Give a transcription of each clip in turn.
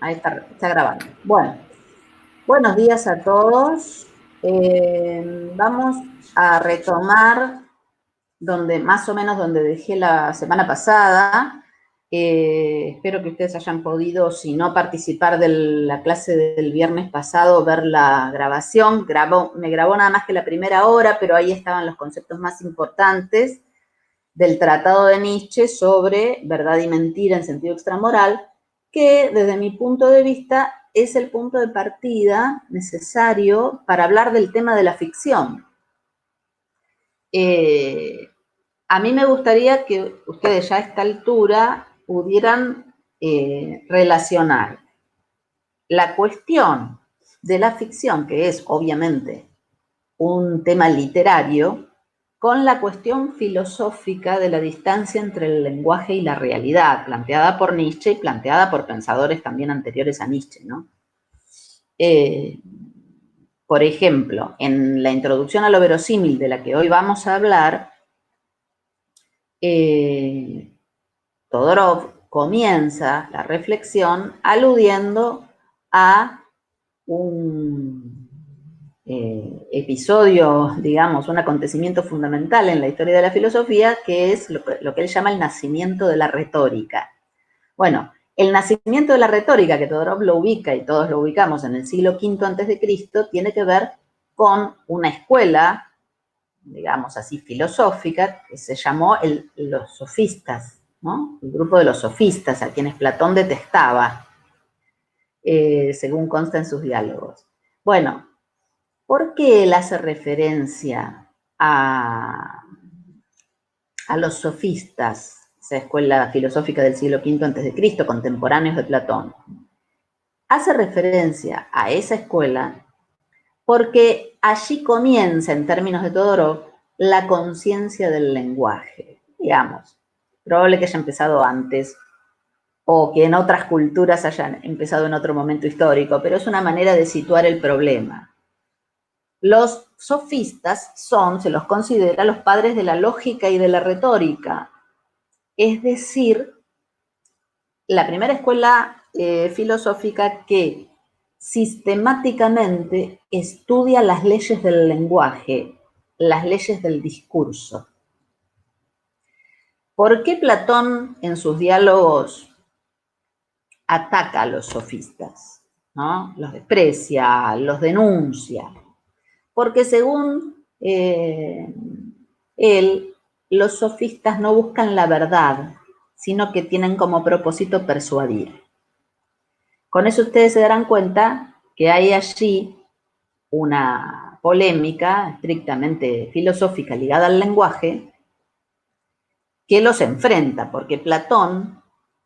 Ahí está grabando. Bueno, buenos días a todos. Vamos a retomar más o menos donde dejé la semana pasada. Espero que ustedes hayan podido, si no participar de la clase del viernes pasado, ver la grabación. Me grabó nada más que la primera hora, pero ahí estaban los conceptos más importantes del Tratado de Nietzsche sobre verdad y mentira en sentido extramoral, que desde mi punto de vista es el punto de partida necesario para hablar del tema de la ficción. A mí me gustaría que ustedes ya a esta altura pudieran relacionar la cuestión de la ficción, que es obviamente un tema literario, con la cuestión filosófica de la distancia entre el lenguaje y la realidad, planteada por Nietzsche y planteada por pensadores también anteriores a Nietzsche, ¿no? Por ejemplo, en la introducción a lo verosímil de la que hoy vamos a hablar, Todorov comienza la reflexión aludiendo a un episodio, digamos, un acontecimiento fundamental en la historia de la filosofía, que es lo que él llama el nacimiento de la retórica. Bueno, el nacimiento de la retórica, que Todorov lo ubica y todos lo ubicamos en el siglo V a.C., tiene que ver con una escuela, digamos así, filosófica, que se llamó los sofistas, ¿no? El grupo de los sofistas, a quienes Platón detestaba, según consta en sus diálogos. Bueno, ¿por qué él hace referencia a los sofistas, esa escuela filosófica del siglo V a.C., contemporáneos de Platón? Hace referencia a esa escuela porque allí comienza, en términos de Todorov, la conciencia del lenguaje, digamos. Probable que haya empezado antes o que en otras culturas hayan empezado en otro momento histórico, pero es una manera de situar el problema. Los sofistas se los considera los padres de la lógica y de la retórica, es decir, la primera escuela filosófica que sistemáticamente estudia las leyes del lenguaje, las leyes del discurso. ¿Por qué Platón en sus diálogos ataca a los sofistas? ¿No? Los desprecia, los denuncia. Porque según él, los sofistas no buscan la verdad, sino que tienen como propósito persuadir. Con eso ustedes se darán cuenta que hay allí una polémica estrictamente filosófica ligada al lenguaje que los enfrenta, porque Platón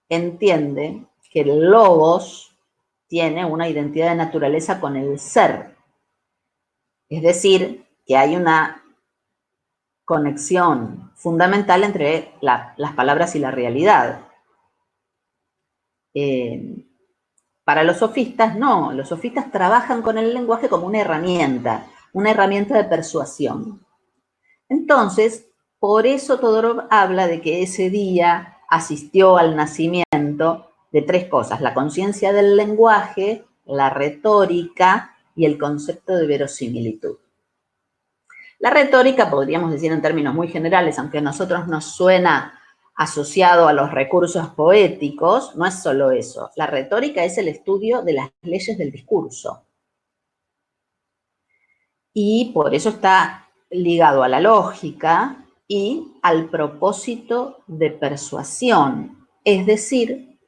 entiende que el logos tiene una identidad de naturaleza con el ser. Es decir, que hay una conexión fundamental entre las palabras y la realidad. Para los sofistas, no. Los sofistas trabajan con el lenguaje como una herramienta de persuasión. Entonces, por eso Todorov habla de que ese día asistió al nacimiento de tres cosas: la conciencia del lenguaje, la retórica y el concepto de verosimilitud. La retórica, podríamos decir en términos muy generales, aunque a nosotros nos suena asociado a los recursos poéticos, no es solo eso. La retórica es el estudio de las leyes del discurso. Y por eso está ligado a la lógica y al propósito de persuasión, es decir,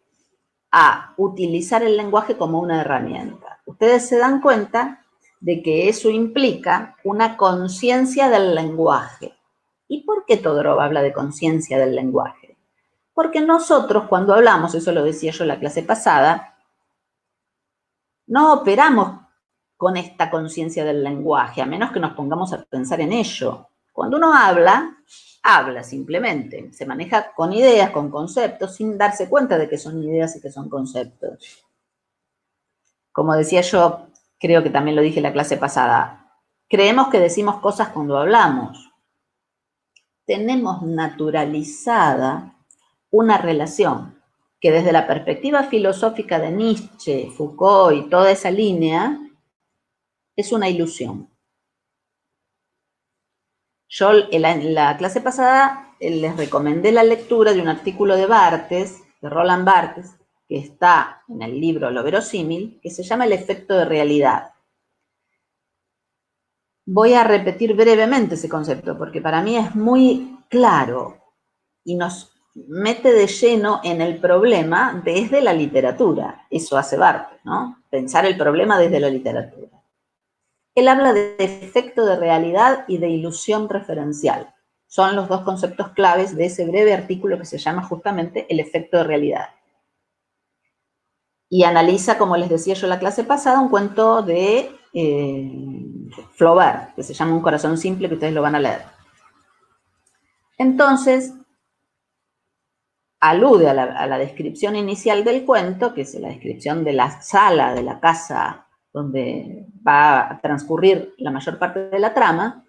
a utilizar el lenguaje como una herramienta. Ustedes se dan cuenta de que eso implica una conciencia del lenguaje. ¿Y por qué Todorov habla de conciencia del lenguaje? Porque nosotros cuando hablamos, eso lo decía yo en la clase pasada, no operamos con esta conciencia del lenguaje, a menos que nos pongamos a pensar en ello. Cuando uno habla, habla simplemente, se maneja con ideas, con conceptos, sin darse cuenta de que son ideas y que son conceptos. Como decía yo, creo que también lo dije en la clase pasada, creemos que decimos cosas cuando hablamos. Tenemos naturalizada una relación que desde la perspectiva filosófica de Nietzsche, Foucault y toda esa línea, es una ilusión. Yo en la clase pasada les recomendé la lectura de un artículo de Barthes, de Roland Barthes, que está en el libro Lo verosímil, que se llama El efecto de realidad. Voy a repetir brevemente ese concepto, porque para mí es muy claro y nos mete de lleno en el problema desde la literatura. Eso hace Barthes, ¿no? Pensar el problema desde la literatura. Él habla de efecto de realidad y de ilusión referencial. Son los dos conceptos claves de ese breve artículo que se llama justamente el efecto de realidad. Y analiza, como les decía yo en la clase pasada, un cuento de Flaubert, que se llama Un corazón simple, que ustedes lo van a leer. Entonces, alude a la descripción inicial del cuento, que es la descripción de la sala de la casa donde va a transcurrir la mayor parte de la trama,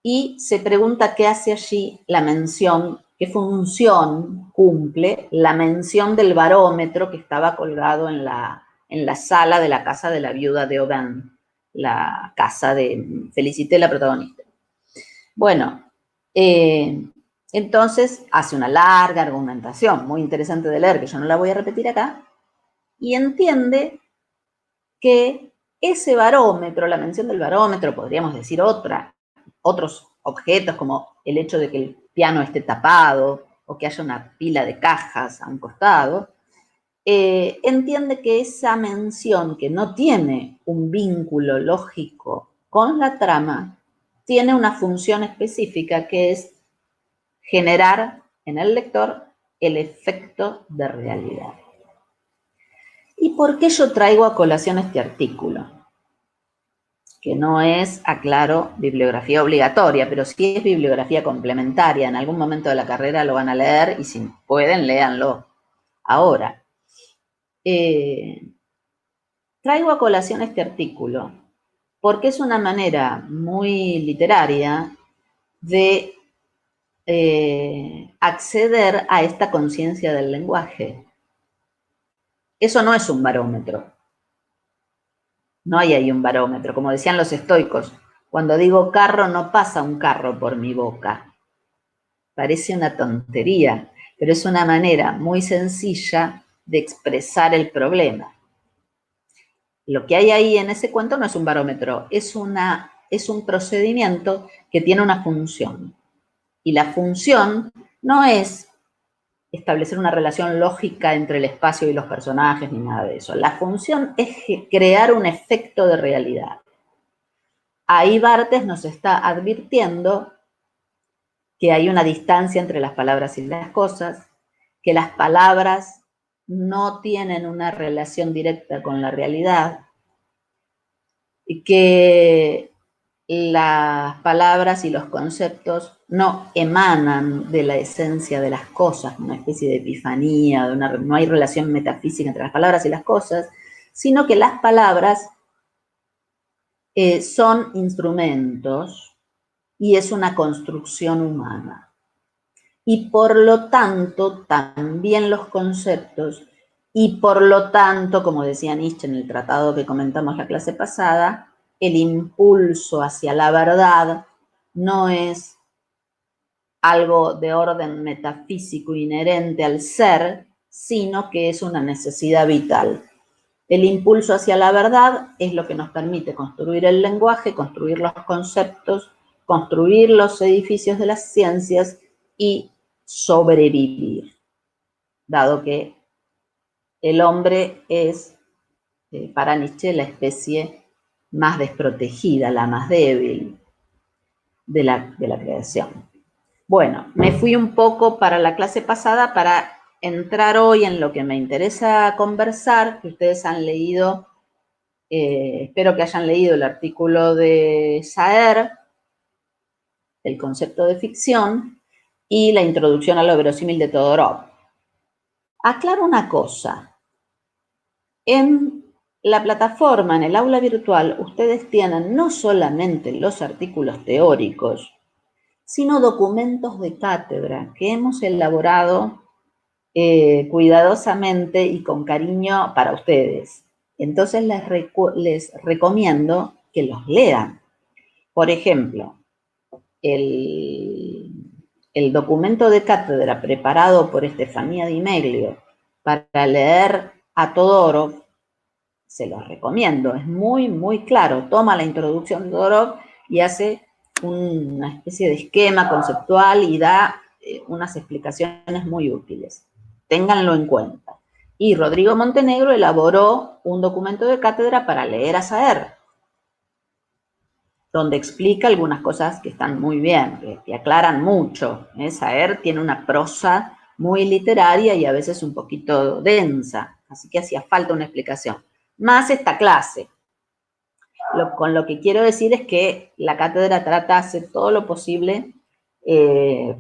y se pregunta qué hace allí la mención, qué función cumple la mención del barómetro que estaba colgado en la sala de la casa de la viuda de Aubin, la casa de Félicité, la protagonista. Bueno, entonces hace una larga argumentación, muy interesante de leer, que yo no la voy a repetir acá, y entiende que ese barómetro, la mención del barómetro, podríamos decir otros objetos como el hecho de que el piano esté tapado o que haya una pila de cajas a un costado, entiende que esa mención que no tiene un vínculo lógico con la trama, tiene una función específica que es generar en el lector el efecto de realidad. ¿Y por qué yo traigo a colación este artículo? Que no es, aclaro, bibliografía obligatoria, pero sí es bibliografía complementaria. En algún momento de la carrera lo van a leer y si pueden, léanlo ahora. Traigo a colación este artículo porque es una manera muy literaria de acceder a esta conciencia del lenguaje. Eso no es un barómetro. No hay ahí un barómetro, como decían los estoicos. Cuando digo carro, no pasa un carro por mi boca. Parece una tontería, pero es una manera muy sencilla de expresar el problema. Lo que hay ahí en ese cuento no es un barómetro, es un procedimiento que tiene una función. Y la función no es establecer una relación lógica entre el espacio y los personajes ni nada de eso. La función es crear un efecto de realidad. Ahí Barthes nos está advirtiendo que hay una distancia entre las palabras y las cosas, que las palabras no tienen una relación directa con la realidad, y que las palabras y los conceptos no emanan de la esencia de las cosas, una especie de epifanía, no hay relación metafísica entre las palabras y las cosas, sino que las palabras son instrumentos y es una construcción humana. Y por lo tanto, también los conceptos, y por lo tanto, como decía Nietzsche en el tratado que comentamos la clase pasada, el impulso hacia la verdad no es algo de orden metafísico inherente al ser, sino que es una necesidad vital. El impulso hacia la verdad es lo que nos permite construir el lenguaje, construir los conceptos, construir los edificios de las ciencias y sobrevivir, dado que el hombre es, para Nietzsche, la especie más desprotegida, la más débil de la creación. Bueno, me fui un poco para la clase pasada para entrar hoy en lo que me interesa conversar, que ustedes han leído, espero que hayan leído el artículo de Saer, el concepto de ficción, y la introducción a lo verosímil de Todorov. Aclaro una cosa. En la plataforma, en el aula virtual, ustedes tienen no solamente los artículos teóricos, sino documentos de cátedra que hemos elaborado cuidadosamente y con cariño para ustedes. Entonces les recomiendo que los lean. Por ejemplo, el documento de cátedra preparado por Estefanía Di Meglio para leer a Todorov, se los recomiendo, es muy, muy claro. Toma la introducción de Todorov y hace una especie de esquema conceptual y da unas explicaciones muy útiles. Ténganlo en cuenta. Y Rodrigo Montenegro elaboró un documento de cátedra para leer a Saer, donde explica algunas cosas que están muy bien, que aclaran mucho. Saer tiene una prosa muy literaria y a veces un poquito densa, así que hacía falta una explicación. Más esta clase. Con lo que quiero decir es que la cátedra trata de hacer todo lo posible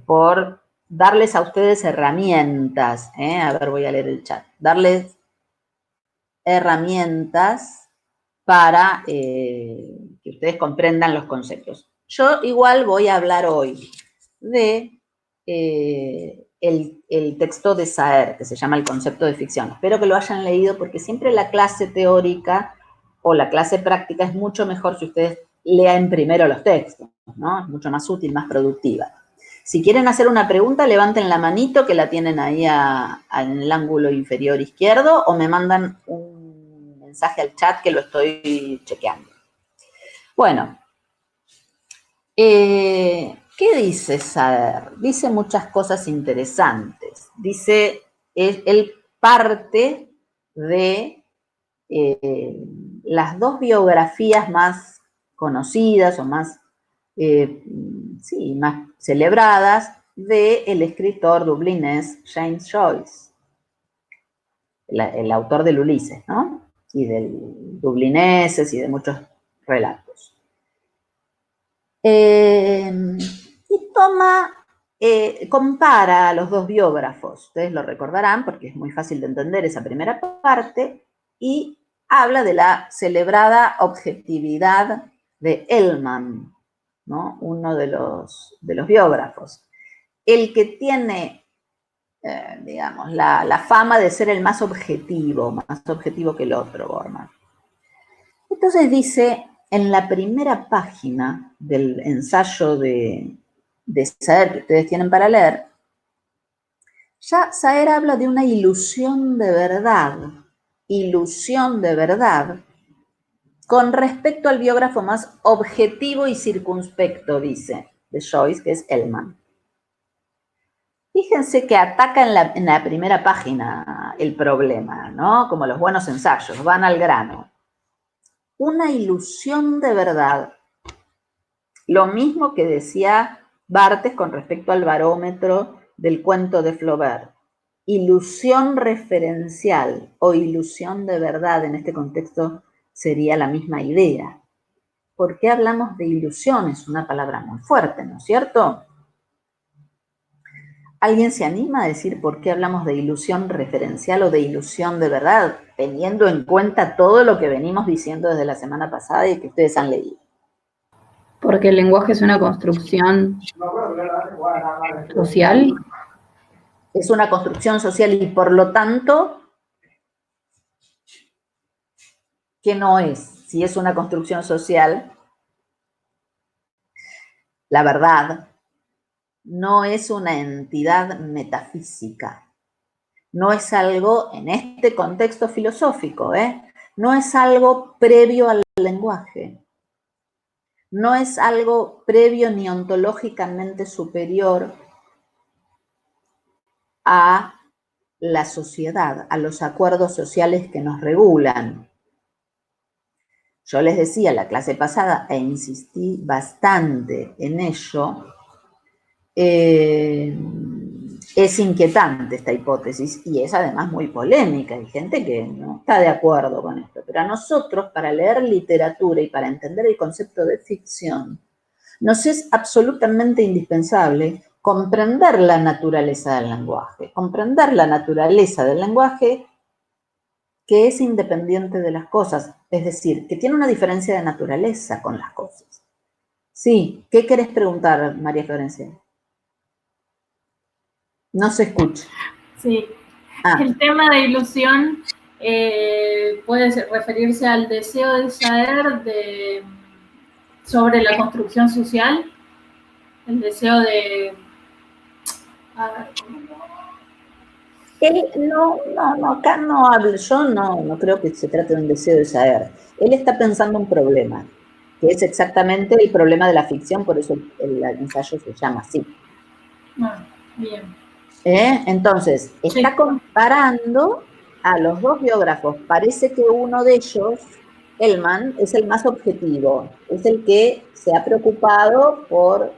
por darles a ustedes herramientas. A ver, voy a leer el chat. Darles herramientas para que ustedes comprendan los conceptos. Yo igual voy a hablar hoy de el texto de Saer, que se llama El concepto de ficción. Espero que lo hayan leído porque siempre la clase teórica o la clase práctica es mucho mejor si ustedes lean primero los textos, ¿no? Es mucho más útil, más productiva. Si quieren hacer una pregunta, levanten la manito que la tienen ahí en el ángulo inferior izquierdo o me mandan un mensaje al chat que lo estoy chequeando. Bueno, ¿qué dice Saer? Dice muchas cosas interesantes. Dice, él parte de las dos biografías más conocidas o más, más celebradas del escritor dublinés James Joyce, el autor del Ulises, ¿no? Y del Dublineses y de muchos relatos. Y compara a los dos biógrafos, ustedes lo recordarán porque es muy fácil de entender esa primera parte, y habla de la celebrada objetividad de Ellmann, ¿no? Uno de los biógrafos, el que tiene, digamos, la fama de ser el más objetivo que el otro, Bormann. Entonces dice, en la primera página del ensayo de Saer que ustedes tienen para leer, ya Saer habla de una ilusión de verdad, con respecto al biógrafo más objetivo y circunspecto, dice, de Joyce, que es Ellmann. Fíjense que ataca en la primera página el problema, ¿no? Como los buenos ensayos, van al grano. Una ilusión de verdad. Lo mismo que decía Barthes con respecto al barómetro del cuento de Flaubert. Ilusión referencial o ilusión de verdad en este contexto sería la misma idea. ¿Por qué hablamos de ilusión? Es una palabra muy fuerte, ¿no es cierto? ¿Alguien se anima a decir por qué hablamos de ilusión referencial o de ilusión de verdad, teniendo en cuenta todo lo que venimos diciendo desde la semana pasada y que ustedes han leído? Porque el lenguaje es una construcción social. Es una construcción social y por lo tanto, ¿qué no es? Si es una construcción social, la verdad no es una entidad metafísica. No es algo, en este contexto filosófico, no es algo previo al lenguaje. No es algo previo ni ontológicamente superior a la sociedad, a los acuerdos sociales que nos regulan. Yo les decía la clase pasada, e insistí bastante en ello, es inquietante esta hipótesis y es además muy polémica. Hay gente que no está de acuerdo con esto, pero a nosotros, para leer literatura y para entender el concepto de ficción, nos es absolutamente indispensable comprender la naturaleza del lenguaje, que es independiente de las cosas, es decir, que tiene una diferencia de naturaleza con las cosas. Sí, ¿qué querés preguntar, María Florencia? No se escucha. Sí, El tema de ilusión puede referirse al deseo de saber sobre la construcción social, el deseo de... Él acá no hablo, yo no creo que se trate de un deseo de saber. Él está pensando un problema, que es exactamente el problema de la ficción, por eso el ensayo se llama así. Bien. Entonces, está comparando a los dos biógrafos. Parece que uno de ellos, Ellman, es el más objetivo, es el que se ha preocupado por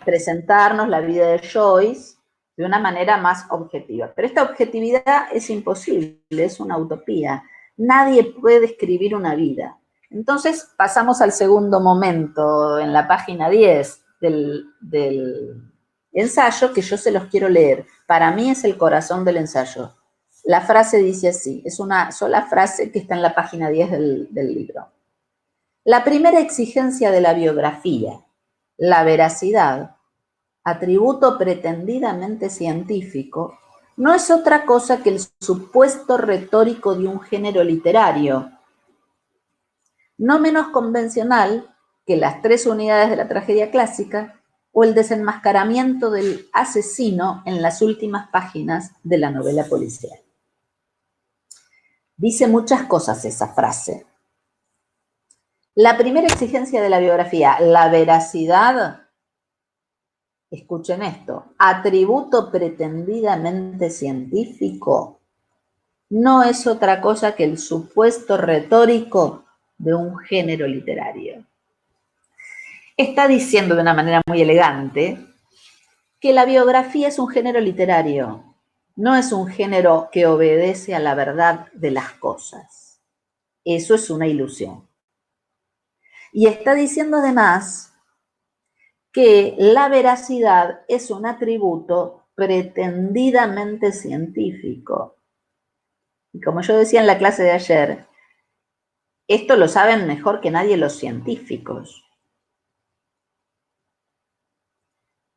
presentarnos la vida de Joyce de una manera más objetiva. Pero esta objetividad es imposible, es una utopía. Nadie puede escribir una vida. Entonces pasamos al segundo momento, en la página 10 del ensayo, que yo se los quiero leer. Para mí es el corazón del ensayo. La frase dice así, es una sola frase que está en la página 10 del libro. La primera exigencia de la biografía, la veracidad, atributo pretendidamente científico, no es otra cosa que el supuesto retórico de un género literario, no menos convencional que las 3 unidades de la tragedia clásica o el desenmascaramiento del asesino en las últimas páginas de la novela policial. Dice muchas cosas esa frase. La primera exigencia de la biografía, la veracidad. Escuchen esto, atributo pretendidamente científico no es otra cosa que el supuesto retórico de un género literario. Está diciendo de una manera muy elegante que la biografía es un género literario, no es un género que obedece a la verdad de las cosas. Eso es una ilusión. Y está diciendo además que la veracidad es un atributo pretendidamente científico. Y como yo decía en la clase de ayer, esto lo saben mejor que nadie los científicos.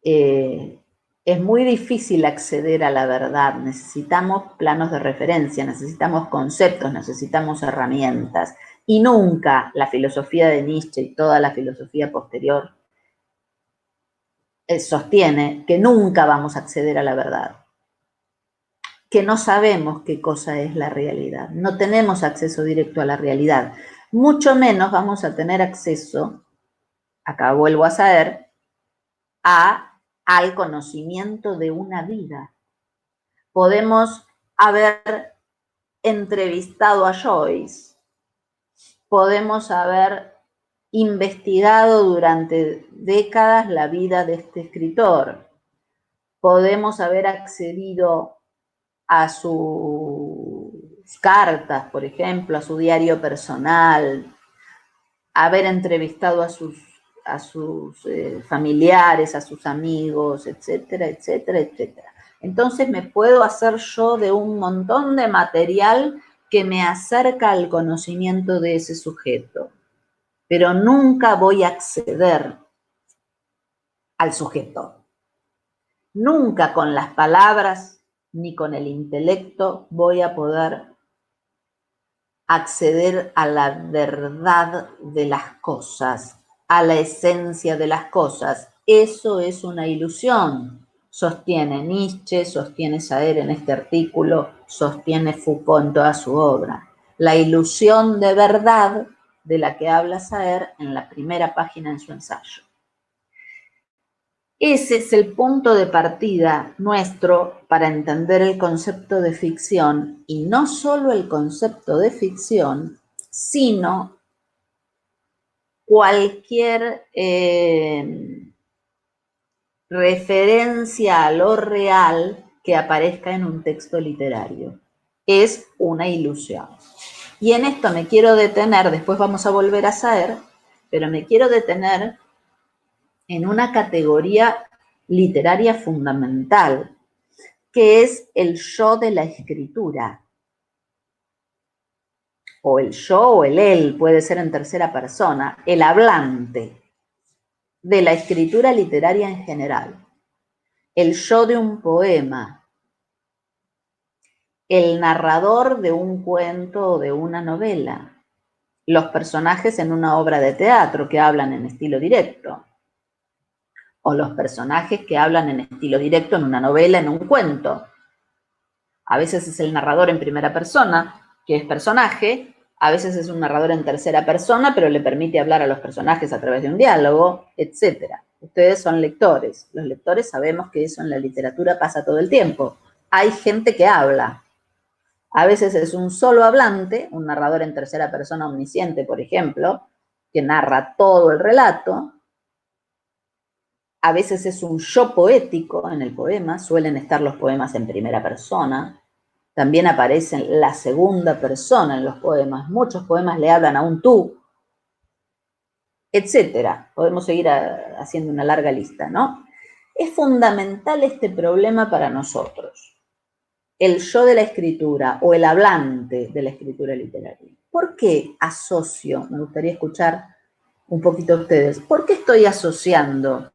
Es muy difícil acceder a la verdad, necesitamos planos de referencia, necesitamos conceptos, necesitamos herramientas. Y nunca la filosofía de Nietzsche y toda la filosofía posterior sostiene que nunca vamos a acceder a la verdad, que no sabemos qué cosa es la realidad, no tenemos acceso directo a la realidad, mucho menos vamos a tener acceso, acá vuelvo a saber, al conocimiento de una vida. Podemos haber entrevistado a Joyce, podemos haber investigado durante décadas la vida de este escritor, podemos haber accedido a sus cartas, por ejemplo, a su diario personal, haber entrevistado a sus familiares, a sus amigos, etcétera, etcétera, etcétera. Entonces me puedo hacer yo de un montón de material que me acerca al conocimiento de ese sujeto, pero nunca voy a acceder al sujeto. Nunca con las palabras ni con el intelecto voy a poder acceder a la verdad de las cosas, a la esencia de las cosas. Eso es una ilusión, sostiene Nietzsche, sostiene Saer en este artículo, sostiene Foucault en toda su obra. La ilusión de verdad de la que habla Saer en la primera página de su ensayo. Ese es el punto de partida nuestro para entender el concepto de ficción, y no solo el concepto de ficción, sino cualquier referencia a lo real que aparezca en un texto literario. Es una ilusión. Y en esto me quiero detener, después vamos a volver a Saer, pero me quiero detener en una categoría literaria fundamental, que es el yo de la escritura. O el yo o el él, puede ser en tercera persona, el hablante de la escritura literaria en general. El yo de un poema, el narrador de un cuento o de una novela, los personajes en una obra de teatro que hablan en estilo directo, o los personajes que hablan en estilo directo en una novela, en un cuento. A veces es el narrador en primera persona, que es personaje, a veces es un narrador en tercera persona, pero le permite hablar a los personajes a través de un diálogo, etc. Ustedes son lectores. Los lectores sabemos que eso en la literatura pasa todo el tiempo. Hay gente que habla. A veces es un solo hablante, un narrador en tercera persona omnisciente, por ejemplo, que narra todo el relato. A veces es un yo poético en el poema, suelen estar los poemas en primera persona. También aparece la segunda persona en los poemas. Muchos poemas le hablan a un tú, etcétera. Podemos seguir haciendo una larga lista, ¿no? Es fundamental este problema para nosotros. El yo de la escritura o el hablante de la escritura literaria. ¿Por qué asocio? Me gustaría escuchar un poquito a ustedes. ¿Por qué estoy asociando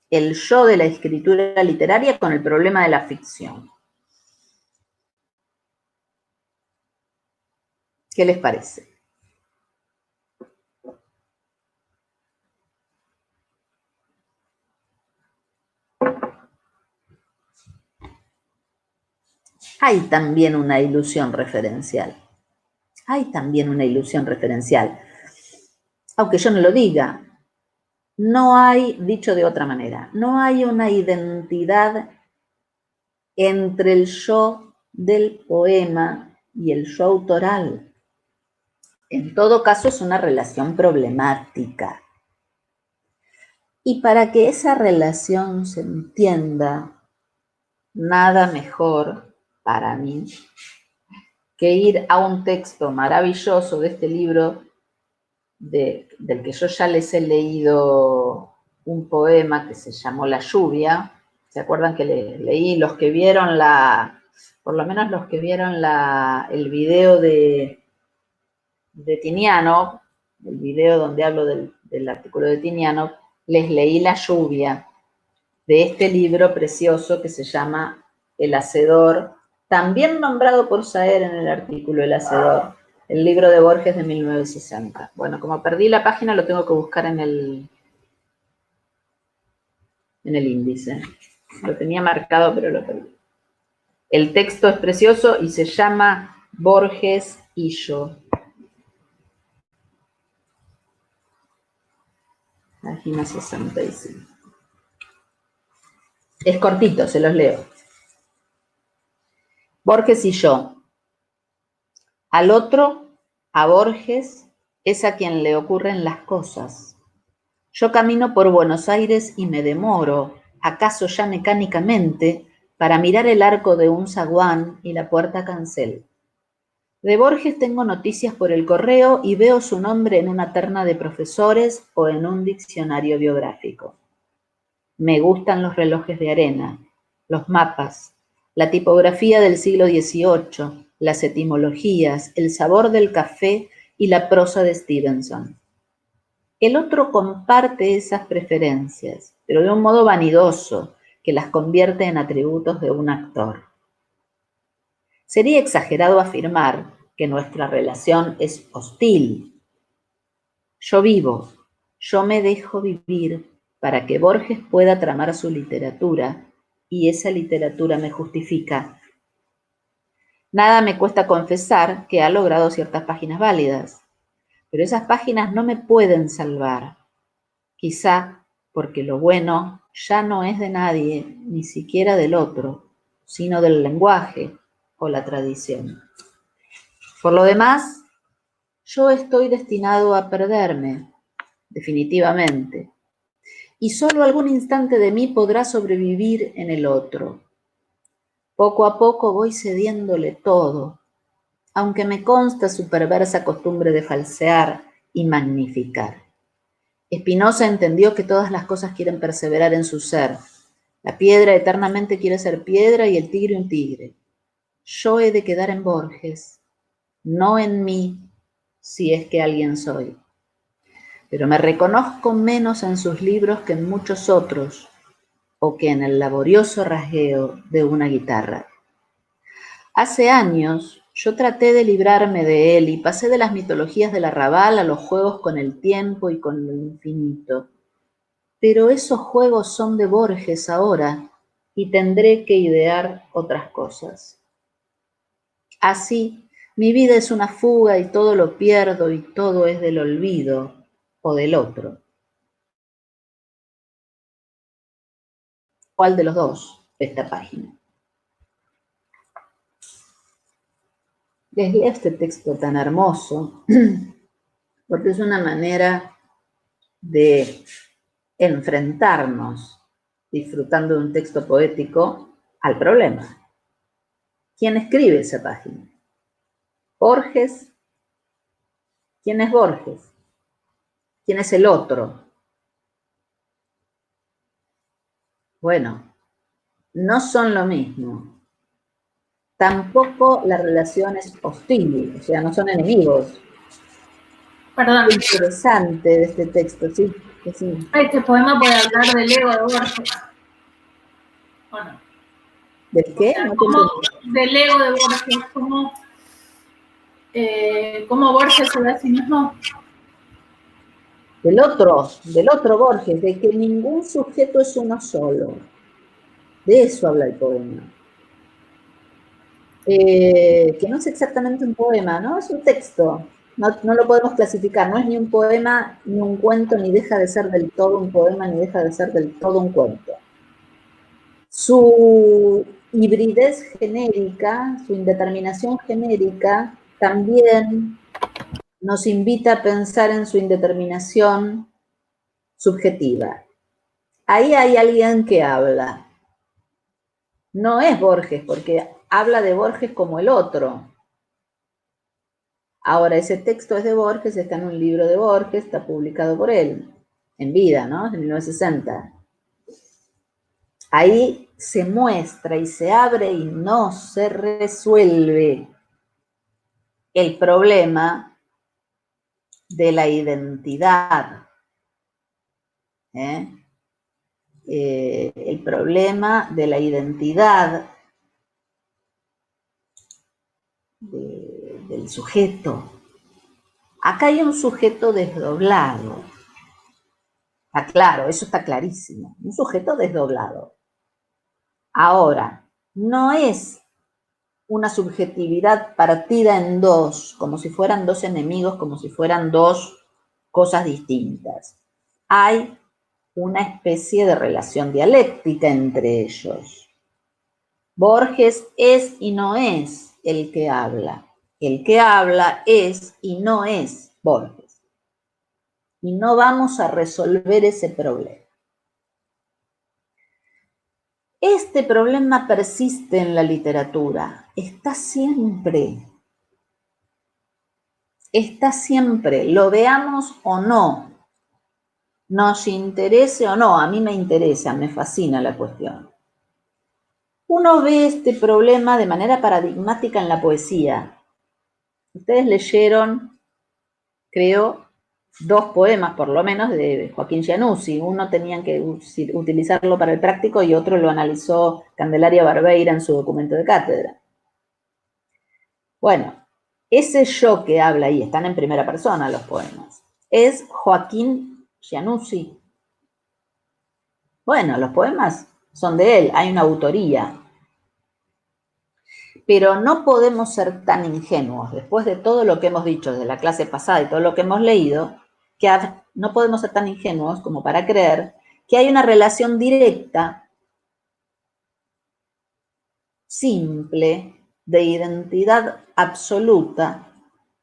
el yo de la escritura literaria con el problema de la ficción? ¿Qué les parece? Hay también una ilusión referencial. Hay también una ilusión referencial. Aunque yo no lo diga, no hay, dicho de otra manera, no hay una identidad entre el yo del poema y el yo autoral. En todo caso, es una relación problemática. Y para que esa relación se entienda, nada mejor para mí que ir a un texto maravilloso de este libro, del que yo ya les he leído un poema que se llamó La lluvia. ¿Se acuerdan que leí? Los que vieron por lo menos los que vieron el video de Tiniano, el video donde hablo del artículo de Tiniano, les leí La lluvia, de este libro precioso que se llama El Hacedor, también nombrado por Saer en el artículo El Hacedor, el libro de Borges de 1960. Bueno, como perdí la página, lo tengo que buscar en el índice. Lo tenía marcado, pero lo perdí. El texto es precioso y se llama Borges y yo. Página 65. Es cortito, se los leo. Borges y yo. Al otro, a Borges, es a quien le ocurren las cosas. Yo camino por Buenos Aires y me demoro, acaso ya mecánicamente, para mirar el arco de un zaguán y la puerta cancel. De Borges tengo noticias por el correo y veo su nombre en una terna de profesores o en un diccionario biográfico. Me gustan los relojes de arena, los mapas, la tipografía del siglo XVIII, las etimologías, el sabor del café y la prosa de Stevenson. El otro comparte esas preferencias, pero de un modo vanidoso que las convierte en atributos de un actor. Sería exagerado afirmar que nuestra relación es hostil. Yo vivo, yo me dejo vivir para que Borges pueda tramar su literatura y esa literatura me justifica. Nada me cuesta confesar que ha logrado ciertas páginas válidas, pero esas páginas no me pueden salvar. Quizá porque lo bueno ya no es de nadie, ni siquiera del otro, sino del lenguaje o la tradición. Por lo demás, yo estoy destinado a perderme, definitivamente, y solo algún instante de mí podrá sobrevivir en el otro. Poco a poco voy cediéndole todo, aunque me consta su perversa costumbre de falsear y magnificar. Spinoza entendió que todas las cosas quieren perseverar en su ser. La piedra eternamente quiere ser piedra y el tigre un tigre. Yo he de quedar en Borges, no en mí, si es que alguien soy. Pero me reconozco menos en sus libros que en muchos otros, o que en el laborioso rasgueo de una guitarra. Hace años yo traté de librarme de él y pasé de las mitologías del arrabal a los juegos con el tiempo y con lo infinito. Pero esos juegos son de Borges ahora y tendré que idear otras cosas. Así, mi vida es una fuga y todo lo pierdo y todo es del olvido o del otro. ¿Cuál de los dos de esta página? Les leo este texto tan hermoso porque es una manera de enfrentarnos, disfrutando de un texto poético, al problema. ¿Quién escribe esa página? ¿Borges? ¿Quién es Borges? ¿Quién es el otro? Bueno, no son lo mismo. Tampoco la relación es hostil, o sea, no son enemigos. Perdón. Lo interesante de este texto, sí, que sí. Este poema puede hablar del ego de Borges, ¿o no? ¿Del qué? O sea, No del ego de Borges, ¿cómo Borges se ve a sí mismo? del otro Borges, de que ningún sujeto es uno solo. De eso habla el poema. Que no es exactamente un poema, ¿no? Es un texto. No lo podemos clasificar, no es ni un poema, ni un cuento, ni deja de ser del todo un poema, ni deja de ser del todo un cuento. Su hibridez genérica, su indeterminación genérica, también nos invita a pensar en su indeterminación subjetiva. Ahí hay alguien que habla. No es Borges, porque habla de Borges como el otro. Ahora, ese texto es de Borges, está en un libro de Borges, está publicado por él, en vida, ¿no? En 1960. Ahí se muestra y se abre y no se resuelve el problema de la identidad. El problema de la identidad del sujeto. Acá hay un sujeto desdoblado. Está claro, eso está clarísimo. Un sujeto desdoblado. Ahora, no es una subjetividad partida en dos, como si fueran dos enemigos, como si fueran dos cosas distintas. Hay una especie de relación dialéctica entre ellos. Borges es y no es el que habla. El que habla es y no es Borges. Y no vamos a resolver ese problema. Este problema persiste en la literatura, está siempre, lo veamos o no, nos interese o no, a mí me interesa, me fascina la cuestión. Uno ve este problema de manera paradigmática en la poesía. Ustedes leyeron, creo, dos poemas por lo menos de Joaquín Giannuzzi. Uno tenían que utilizarlo para el práctico y otro lo analizó Candelaria Barbeira en su documento de cátedra. Bueno, ese yo que habla ahí, están en primera persona los poemas, es Joaquín Giannuzzi. Bueno, los poemas son de él, hay una autoría. Pero no podemos ser tan ingenuos, después de todo lo que hemos dicho desde la clase pasada y todo lo que hemos leído, que no podemos ser tan ingenuos como para creer que hay una relación directa, simple, de identidad absoluta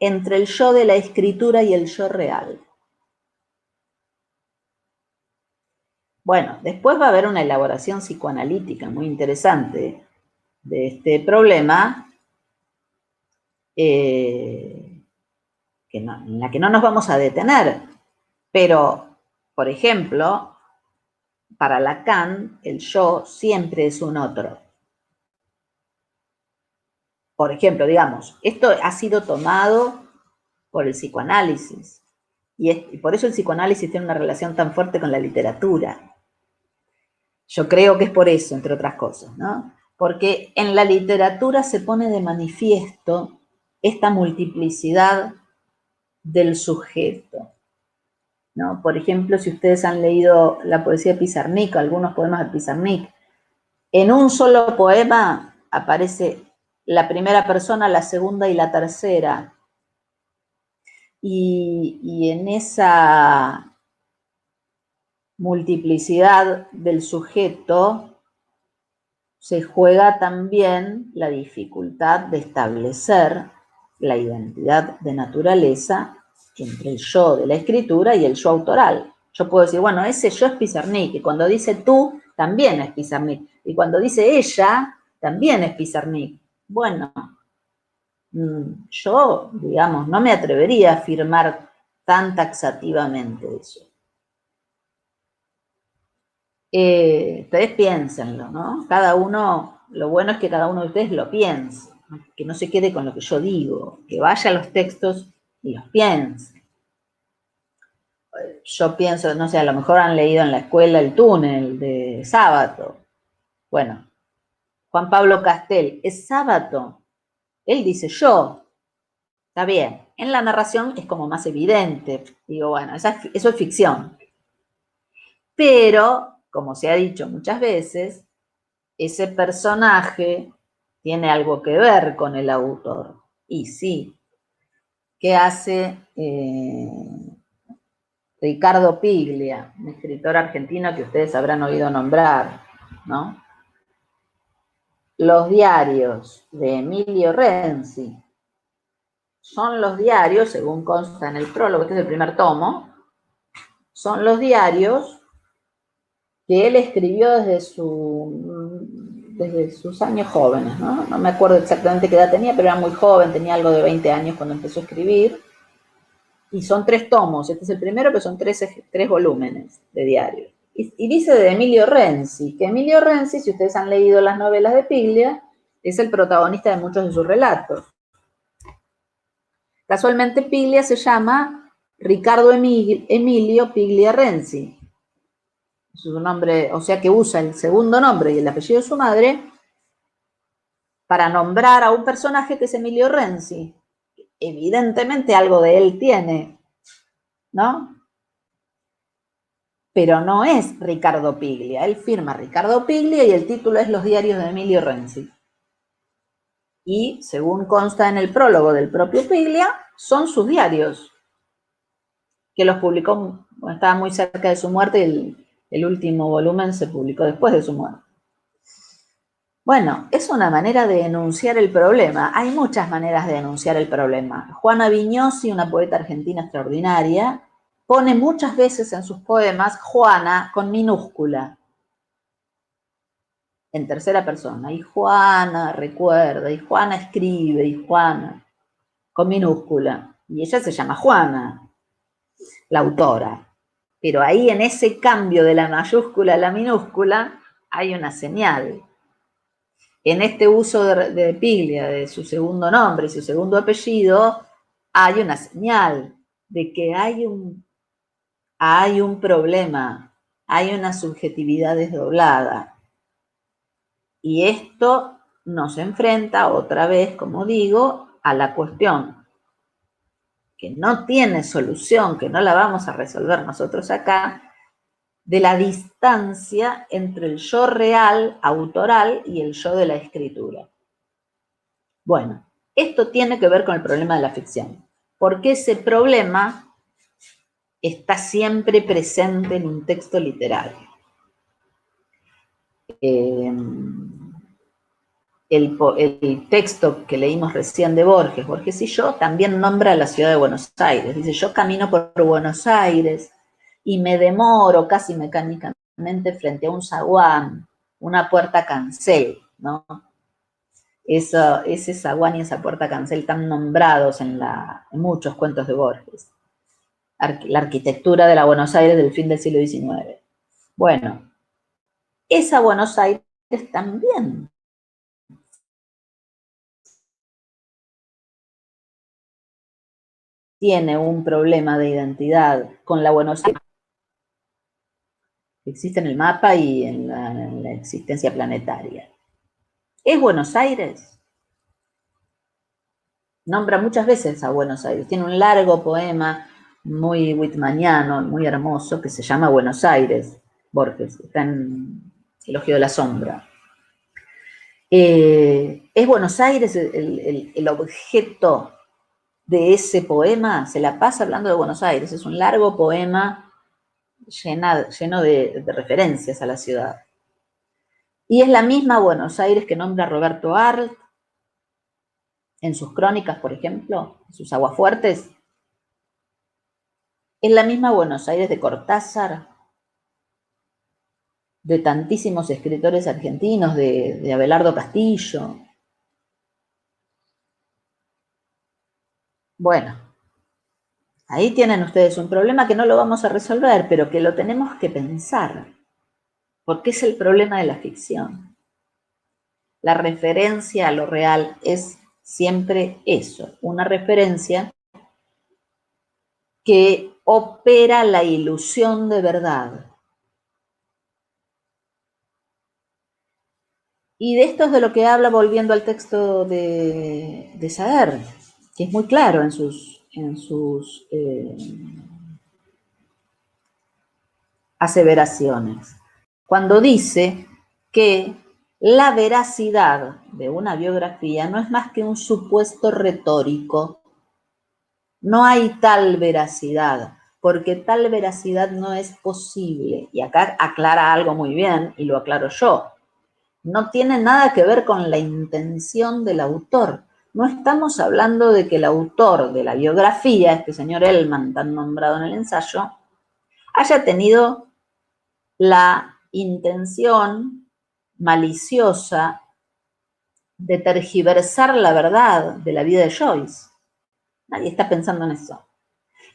entre el yo de la escritura y el yo real. Bueno, después va a haber una elaboración psicoanalítica muy interesante de este problema, en la que no nos vamos a detener. Pero, por ejemplo, para Lacan, el yo siempre es un otro. Por ejemplo, digamos, esto ha sido tomado por el psicoanálisis. Y por eso el psicoanálisis tiene una relación tan fuerte con la literatura. Yo creo que es por eso, entre otras cosas, ¿no? porque en la literatura se pone de manifiesto esta multiplicidad del sujeto, ¿no? Por ejemplo, si ustedes han leído la poesía de Pizarnik, algunos poemas de Pizarnik, en un solo poema aparece la primera persona, la segunda y la tercera. Y en esa multiplicidad del sujeto se juega también la dificultad de establecer la identidad de naturaleza entre el yo de la escritura y el yo autoral. Yo puedo decir, bueno, ese yo es Pizarnik, y cuando dice tú, también es Pizarnik, y cuando dice ella, también es Pizarnik. Bueno, yo, digamos, no me atrevería a afirmar tan taxativamente eso. Ustedes piénsenlo, ¿no? Cada uno, lo bueno es que cada uno de ustedes lo piense, ¿no? Que no se quede con lo que yo digo, que vaya a los textos y los piense. Yo pienso, no sé, a lo mejor han leído en la escuela El túnel de Sábato. Bueno, Juan Pablo Castel, es Sábato. Él dice yo. Está bien. En la narración es como más evidente. Digo, bueno, eso es ficción. Pero, como se ha dicho muchas veces, ese personaje tiene algo que ver con el autor. Y sí, ¿qué hace Ricardo Piglia, un escritor argentino que ustedes habrán oído nombrar, ¿no? Los diarios de Emilio Renzi son los diarios, según consta en el prólogo, este es el primer tomo, son los diarios que él escribió desde sus años jóvenes, ¿no? No me acuerdo exactamente qué edad tenía, pero era muy joven, tenía algo de 20 años cuando empezó a escribir. Y son 3 tomos, este es el primero, pero son 3 volúmenes de diario. Y dice de Emilio Renzi, que Emilio Renzi, si ustedes han leído las novelas de Piglia, es el protagonista de muchos de sus relatos. Casualmente Piglia se llama Ricardo Emilio Piglia Renzi. Es su nombre, o sea que usa el segundo nombre y el apellido de su madre para nombrar a un personaje que es Emilio Renzi. Evidentemente algo de él tiene, ¿no? Pero no es Ricardo Piglia. Él firma Ricardo Piglia y el título es Los diarios de Emilio Renzi. Y, según consta en el prólogo del propio Piglia, son sus diarios, que los publicó, bueno, estaba muy cerca de su muerte y el último volumen se publicó después de su muerte. Bueno, es una manera de enunciar el problema. Hay muchas maneras de enunciar el problema. Juana Viñosi, una poeta argentina extraordinaria, pone muchas veces en sus poemas Juana con minúscula, en tercera persona. Y Juana recuerda, y Juana escribe, y Juana con minúscula. Y ella se llama Juana, la autora. Pero ahí en ese cambio de la mayúscula a la minúscula hay una señal. En este uso de Piglia, de su segundo nombre y su segundo apellido, hay una señal de que hay un problema, hay una subjetividad desdoblada. Y esto nos enfrenta otra vez, como digo, a la cuestión que no tiene solución, que no la vamos a resolver nosotros acá, de la distancia entre el yo real, autoral, y el yo de la escritura. Bueno, esto tiene que ver con el problema de la ficción, porque ese problema está siempre presente en un texto literario. El texto que leímos recién de Borges y yo, también nombra a la ciudad de Buenos Aires. Dice, yo camino por Buenos Aires y me demoro casi mecánicamente frente a un zaguán, una puerta cancel, ¿no? Ese zaguán y esa puerta cancel tan nombrados en muchos cuentos de Borges. La arquitectura de la Buenos Aires del fin del siglo XIX. Bueno, esa Buenos Aires también tiene un problema de identidad con la Buenos Aires que existe en el mapa y en la existencia planetaria. ¿Es Buenos Aires? Nombra muchas veces a Buenos Aires. Tiene un largo poema muy whitmaniano, muy hermoso, que se llama Buenos Aires. Borges, está en Elogio de la Sombra. ¿Es Buenos Aires el objeto de ese poema? Se la pasa hablando de Buenos Aires. Es un largo poema lleno de referencias a la ciudad. Y es la misma Buenos Aires que nombra Roberto Arlt en sus crónicas, por ejemplo, en sus Aguafuertes. Es la misma Buenos Aires de Cortázar, de tantísimos escritores argentinos, de Abelardo Castillo. Bueno, ahí tienen ustedes un problema que no lo vamos a resolver, pero que lo tenemos que pensar, porque es el problema de la ficción. La referencia a lo real es siempre eso, una referencia que opera la ilusión de verdad. Y de esto es de lo que habla, volviendo al texto de Saer, que es muy claro en sus aseveraciones. Cuando dice que la veracidad de una biografía no es más que un supuesto retórico. No hay tal veracidad, porque tal veracidad no es posible. Y acá aclara algo muy bien, y lo aclaro yo. No tiene nada que ver con la intención del autor. No estamos hablando de que el autor de la biografía, este señor Ellmann, tan nombrado en el ensayo, haya tenido la intención maliciosa de tergiversar la verdad de la vida de Joyce. Nadie está pensando en eso.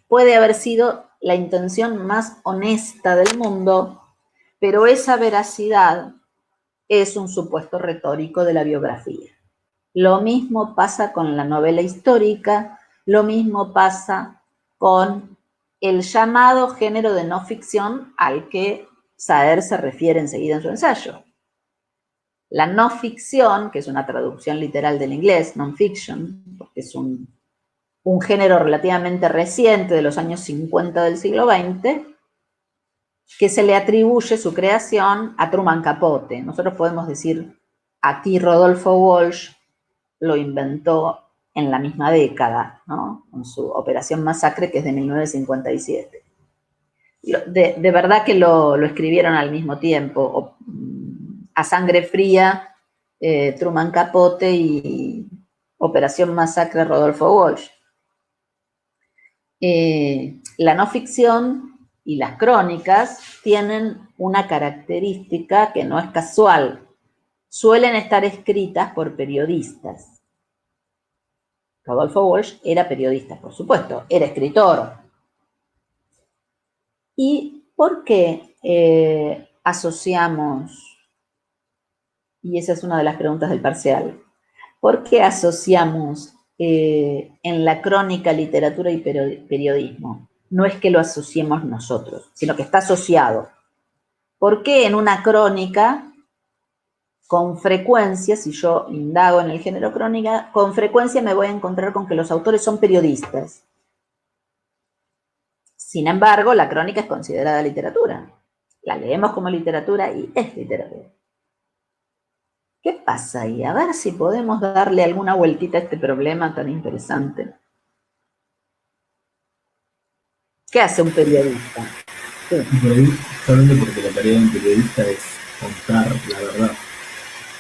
Puede haber sido la intención más honesta del mundo, pero esa veracidad es un supuesto retórico de la biografía. Lo mismo pasa con la novela histórica, lo mismo pasa con el llamado género de no ficción al que Saer se refiere enseguida en su ensayo. La no ficción, que es una traducción literal del inglés, non-fiction, porque es un género relativamente reciente de los años 50 del siglo XX, que se le atribuye su creación a Truman Capote. Nosotros podemos decir, aquí Rodolfo Walsh lo inventó en la misma década, ¿no? Con su Operación Masacre, que es de 1957. De verdad que lo escribieron al mismo tiempo, a sangre fría, Truman Capote, y Operación Masacre, Rodolfo Walsh. La no ficción y las crónicas tienen una característica que no es casual. Suelen estar escritas por periodistas. Rodolfo Walsh era periodista, por supuesto, era escritor. ¿Y por qué asociamos, y esa es una de las preguntas del parcial, por qué asociamos en la crónica, literatura y periodismo? No es que lo asociemos nosotros, sino que está asociado. ¿Por qué en una crónica, con frecuencia, si yo indago en el género crónica, con frecuencia me voy a encontrar con que los autores son periodistas? Sin embargo, la crónica es considerada literatura. La leemos como literatura y es literatura. ¿Qué pasa ahí? A ver si podemos darle alguna vueltita a este problema tan interesante. ¿Qué hace un periodista? Sí. Por ahí, solamente porque la tarea de un periodista es contar la verdad.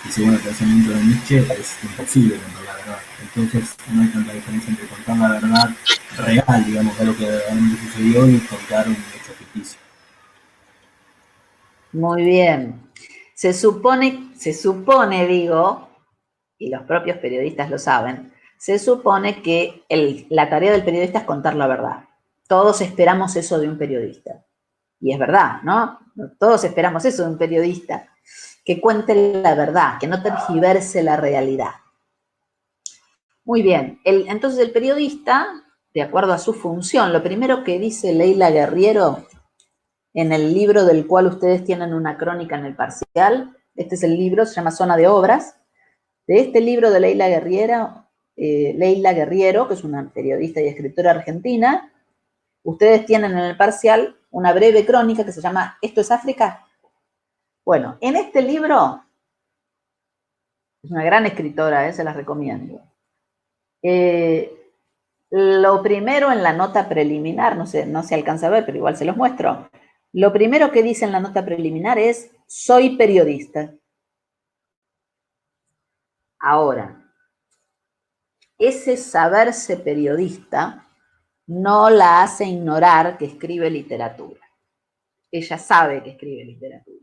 Y según el pensamiento de Nietzsche, es imposible contar la verdad. Entonces, no hay tanta diferencia entre contar la verdad real, digamos, de lo que realmente sucedió, y contar un hecho ficticio. Muy bien. Se supone, digo, y los propios periodistas lo saben, se supone que la tarea del periodista es contar la verdad. Todos esperamos eso de un periodista. Y es verdad, ¿no? Todos esperamos eso de un periodista, que cuente la verdad, que no tergiverse la realidad. Muy bien. Entonces el periodista, de acuerdo a su función, lo primero que dice Leila Guerriero en el libro del cual ustedes tienen una crónica en el parcial, este es el libro, se llama Zona de Obras, De este libro de Leila Guerriero, que es una periodista y escritora argentina, ustedes tienen en el parcial una breve crónica que se llama ¿Esto es África? Bueno, en este libro, es una gran escritora, se las recomiendo. Lo primero en la nota preliminar, no se alcanza a ver, pero igual se los muestro. Lo primero que dice en la nota preliminar es, soy periodista. Ahora, ese saberse periodista no la hace ignorar que escribe literatura. Ella sabe que escribe literatura.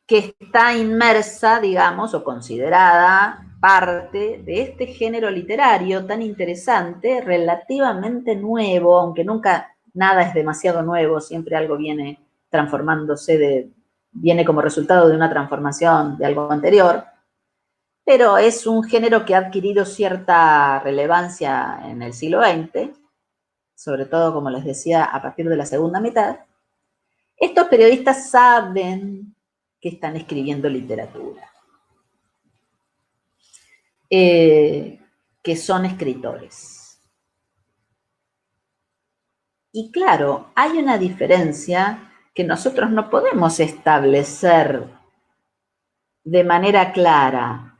Que está inmersa, digamos, o considerada parte de este género literario tan interesante, relativamente nuevo, aunque nunca nada es demasiado nuevo, siempre algo viene transformándose, viene como resultado de una transformación de algo anterior, pero es un género que ha adquirido cierta relevancia en el siglo XX, sobre todo, como les decía, a partir de la segunda mitad. Estos periodistas saben que están escribiendo literatura, que son escritores. Y claro, hay una diferencia que nosotros no podemos establecer de manera clara.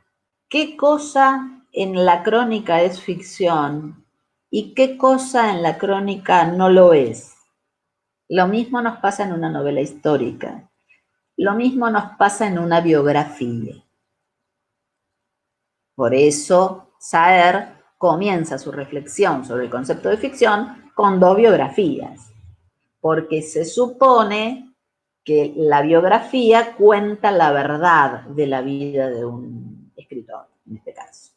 ¿Qué cosa en la crónica es ficción y qué cosa en la crónica no lo es? Lo mismo nos pasa en una novela histórica. Lo mismo nos pasa en una biografía. Por eso, Saer comienza su reflexión sobre el concepto de ficción con dos biografías, porque se supone que la biografía cuenta la verdad de la vida de un escritor, en este caso.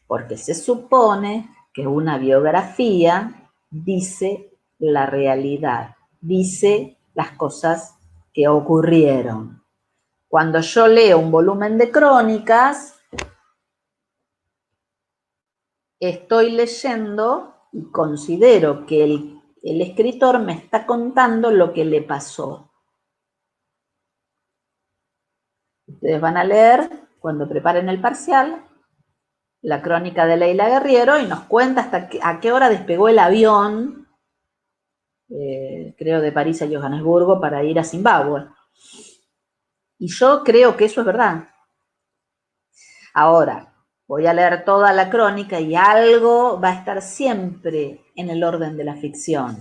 Porque se supone que una biografía dice la realidad, dice las cosas que ocurrieron. Cuando yo leo un volumen de crónicas, estoy leyendo y considero que el escritor me está contando lo que le pasó. Ustedes van a leer, cuando preparen el parcial, la crónica de Leila Guerriero y nos cuenta hasta a qué hora despegó el avión, creo de París a Johannesburgo, para ir a Zimbabue. Y yo creo que eso es verdad. Ahora, voy a leer toda la crónica y algo va a estar siempre en el orden de la ficción.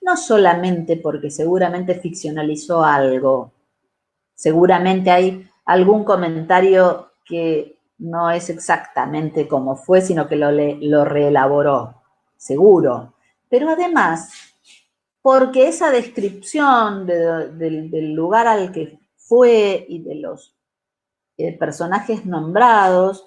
No solamente porque seguramente ficcionalizó algo, seguramente hay algún comentario que no es exactamente como fue, sino que lo reelaboró, seguro. Pero además, porque esa descripción del lugar al que fue y de los personajes nombrados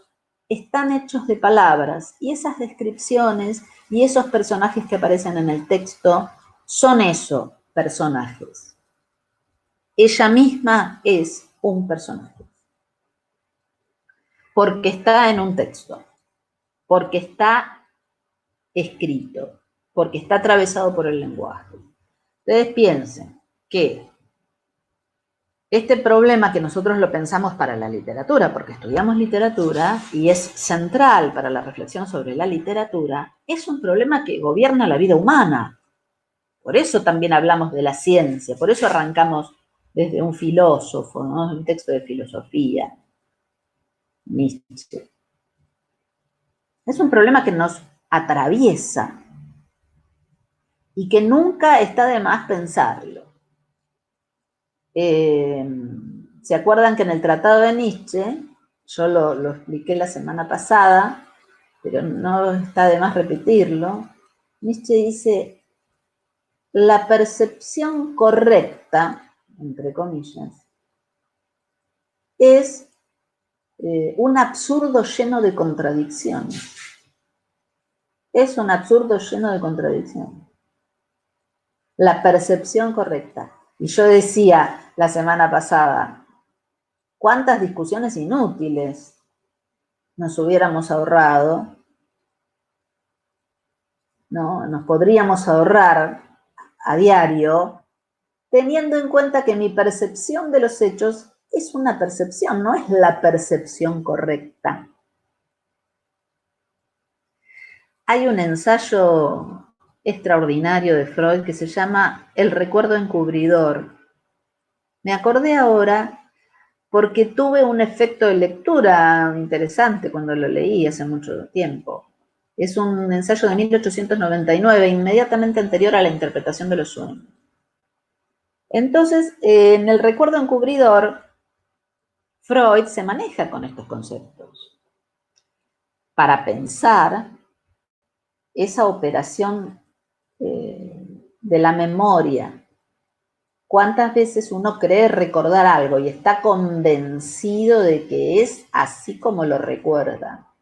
están hechos de palabras, y esas descripciones y esos personajes que aparecen en el texto son eso, personajes. Ella misma es un personaje, porque está en un texto, porque está escrito, porque está atravesado por el lenguaje. Ustedes piensen que este problema que nosotros lo pensamos para la literatura, porque estudiamos literatura y es central para la reflexión sobre la literatura, es un problema que gobierna la vida humana. Por eso también hablamos de la ciencia, por eso arrancamos desde un filósofo, ¿no? Un texto de filosofía, Nietzsche. Es un problema que nos atraviesa y que nunca está de más pensarlo. ¿Se acuerdan que en el Tratado de Nietzsche, yo lo expliqué la semana pasada, pero no está de más repetirlo? Nietzsche dice, la percepción correcta, entre comillas, es un absurdo lleno de contradicciones. Es un absurdo lleno de contradicciones. La percepción correcta. Y yo decía la semana pasada, ¿cuántas discusiones inútiles nos hubiéramos ahorrado? ¿No? Nos podríamos ahorrar a diario, teniendo en cuenta que mi percepción de los hechos es una percepción, no es la percepción correcta. Hay un ensayo extraordinario de Freud que se llama El recuerdo encubridor. Me acordé ahora porque tuve un efecto de lectura interesante cuando lo leí hace mucho tiempo. Es un ensayo de 1899, inmediatamente anterior a la interpretación de los sueños. Entonces, en el recuerdo encubridor, Freud se maneja con estos conceptos para pensar esa operación de la memoria. ¿Cuántas veces uno cree recordar algo y está convencido de que es así como lo recuerda?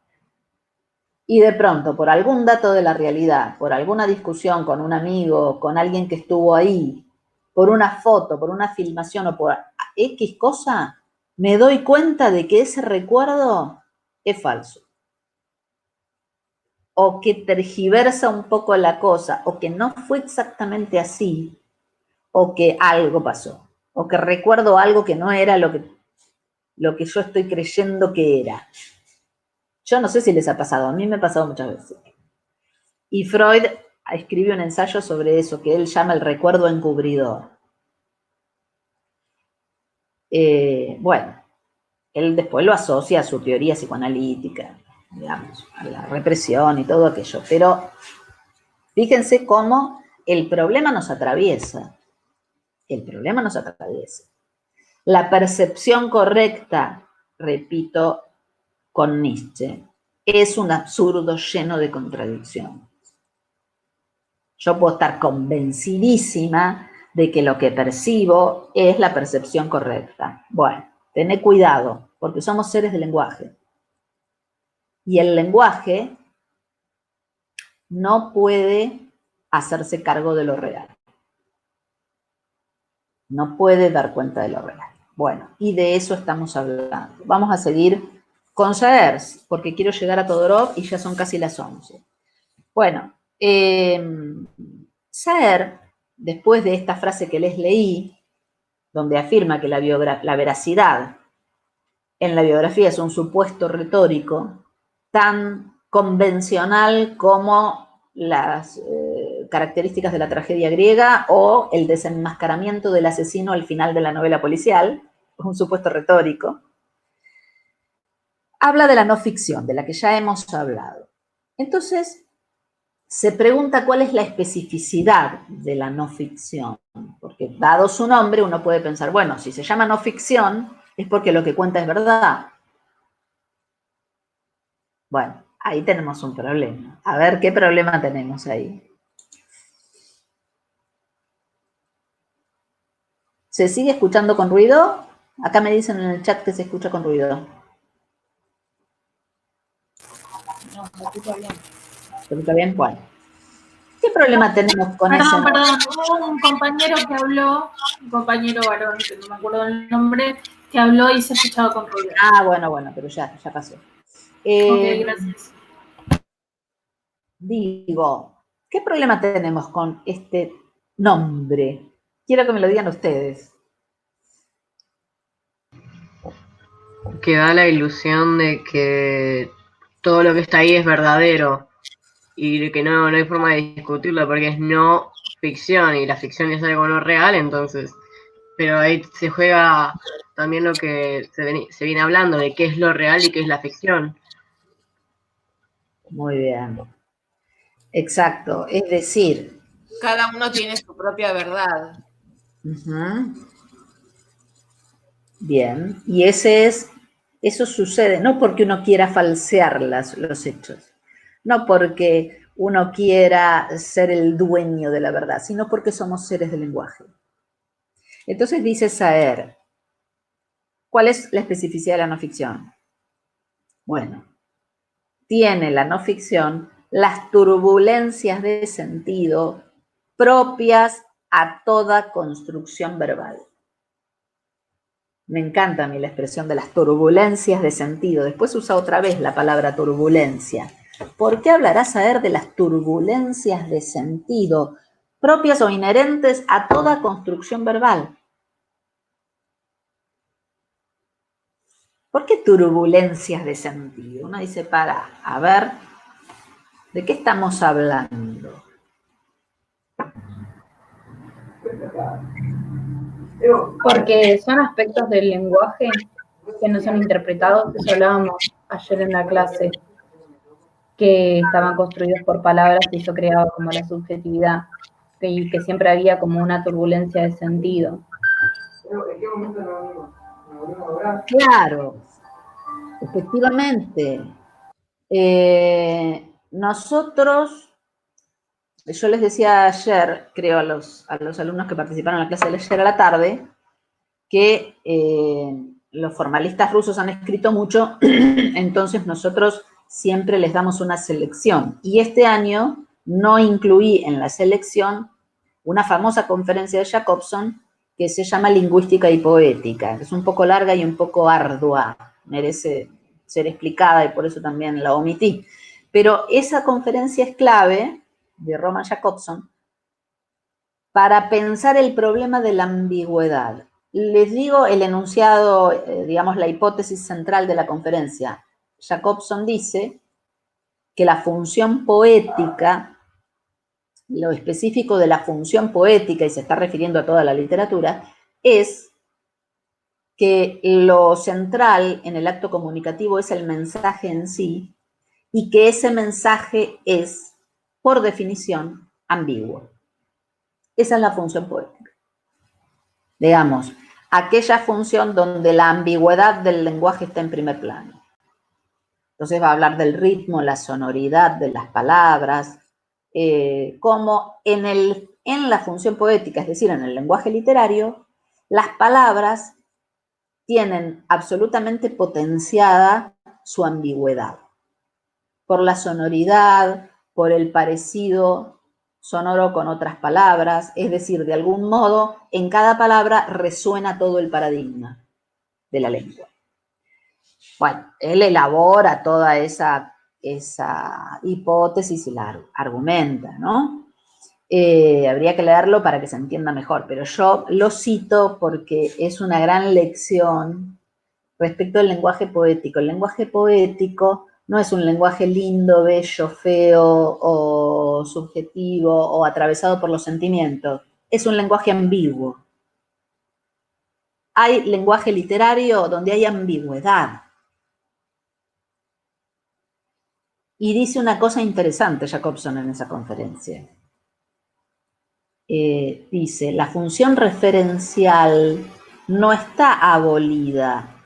Y de pronto, por algún dato de la realidad, por alguna discusión con un amigo, con alguien que estuvo ahí, por una foto, por una filmación o por X cosa, me doy cuenta de que ese recuerdo es falso. O que tergiversa un poco la cosa, o que no fue exactamente así, o que algo pasó, o que recuerdo algo que no era lo que yo estoy creyendo que era. Yo no sé si les ha pasado, a mí me ha pasado muchas veces. Y Freud escribe un ensayo sobre eso, que él llama el recuerdo encubridor. Bueno, él después lo asocia a su teoría psicoanalítica, digamos, a la represión y todo aquello. Pero fíjense cómo el problema nos atraviesa. El problema nos atraviesa. La percepción correcta, repito, con Nietzsche, es un absurdo lleno de contradicciones. Yo puedo estar convencidísima de que lo que percibo es la percepción correcta. Bueno, tened cuidado, porque somos seres de lenguaje. Y el lenguaje no puede hacerse cargo de lo real. No puede dar cuenta de lo real. Bueno, y de eso estamos hablando. Vamos a seguir con Saers, porque quiero llegar a Todorov y ya son casi las 11. Bueno, Saer, después de esta frase que les leí, donde afirma que la veracidad en la biografía es un supuesto retórico tan convencional como las características de la tragedia griega o el desenmascaramiento del asesino al final de la novela policial, es un supuesto retórico. Habla de la no ficción, de la que ya hemos hablado. Entonces, se pregunta cuál es la especificidad de la no ficción, porque dado su nombre uno puede pensar, bueno, si se llama no ficción es porque lo que cuenta es verdad. Bueno, ahí tenemos un problema. A ver qué problema tenemos ahí. ¿Se sigue escuchando con ruido? Acá me dicen en el chat que se escucha con ruido. No, se escucha bien. ¿Se escucha bien? Bueno. ¿Qué problema tenemos con ese? Perdón, hubo un compañero que habló, un compañero varón, que no me acuerdo el nombre, que habló y se escuchaba con ruido. Ah, bueno, pero ya pasó. Ok, gracias. Digo, ¿qué problema tenemos con este nombre? Quiero que me lo digan ustedes. Que da la ilusión de que todo lo que está ahí es verdadero y de que no hay forma de discutirlo porque es no ficción y la ficción es algo no real, entonces, pero ahí se juega también lo que se viene hablando de qué es lo real y qué es la ficción. Muy bien. Exacto, es decir, cada uno tiene su propia verdad. Bien, y eso sucede no porque uno quiera falsear los hechos, no porque uno quiera ser el dueño de la verdad, sino porque somos seres de lenguaje. Entonces dice Saer, ¿cuál es la especificidad de la no ficción? Bueno, tiene la no ficción las turbulencias de sentido propias a toda construcción verbal. Me encanta a mí la expresión de las turbulencias de sentido. Después usa otra vez la palabra turbulencia. ¿Por qué hablará Saer de las turbulencias de sentido propias o inherentes a toda construcción verbal? ¿Por qué turbulencias de sentido? Uno dice, a ver, ¿de qué estamos hablando? Porque son aspectos del lenguaje que no son interpretados, eso hablábamos ayer en la clase, que estaban construidos por palabras y eso creaba como la subjetividad, y que siempre había como una turbulencia de sentido. Claro, efectivamente. Nosotros, yo les decía ayer, creo a los alumnos que participaron en la clase de ayer a la tarde, que los formalistas rusos han escrito mucho, entonces nosotros siempre les damos una selección. Y este año no incluí en la selección una famosa conferencia de Jacobson que se llama Lingüística y Poética. Es un poco larga y un poco ardua, merece ser explicada y por eso también la omití. Pero esa conferencia es clave de Roman Jacobson para pensar el problema de la ambigüedad. Les digo el enunciado, digamos, la hipótesis central de la conferencia. Jacobson dice que la función poética, lo específico de la función poética, y se está refiriendo a toda la literatura, es que lo central en el acto comunicativo es el mensaje en sí, y que ese mensaje es, por definición, ambiguo. Esa es la función poética. Digamos, aquella función donde la ambigüedad del lenguaje está en primer plano. Entonces va a hablar del ritmo, la sonoridad de las palabras, como en la función poética, es decir, en el lenguaje literario, las palabras tienen absolutamente potenciada su ambigüedad, por la sonoridad, por el parecido sonoro con otras palabras, es decir, de algún modo, en cada palabra resuena todo el paradigma de la lengua. Bueno, él elabora toda esa hipótesis y la argumenta, ¿no? Habría que leerlo para que se entienda mejor, pero yo lo cito porque es una gran lección respecto al lenguaje poético. El lenguaje poético no es un lenguaje lindo, bello, feo o subjetivo o atravesado por los sentimientos. Es un lenguaje ambiguo. Hay lenguaje literario donde hay ambigüedad. Y dice una cosa interesante Jacobson en esa conferencia. Dice, la función referencial no está abolida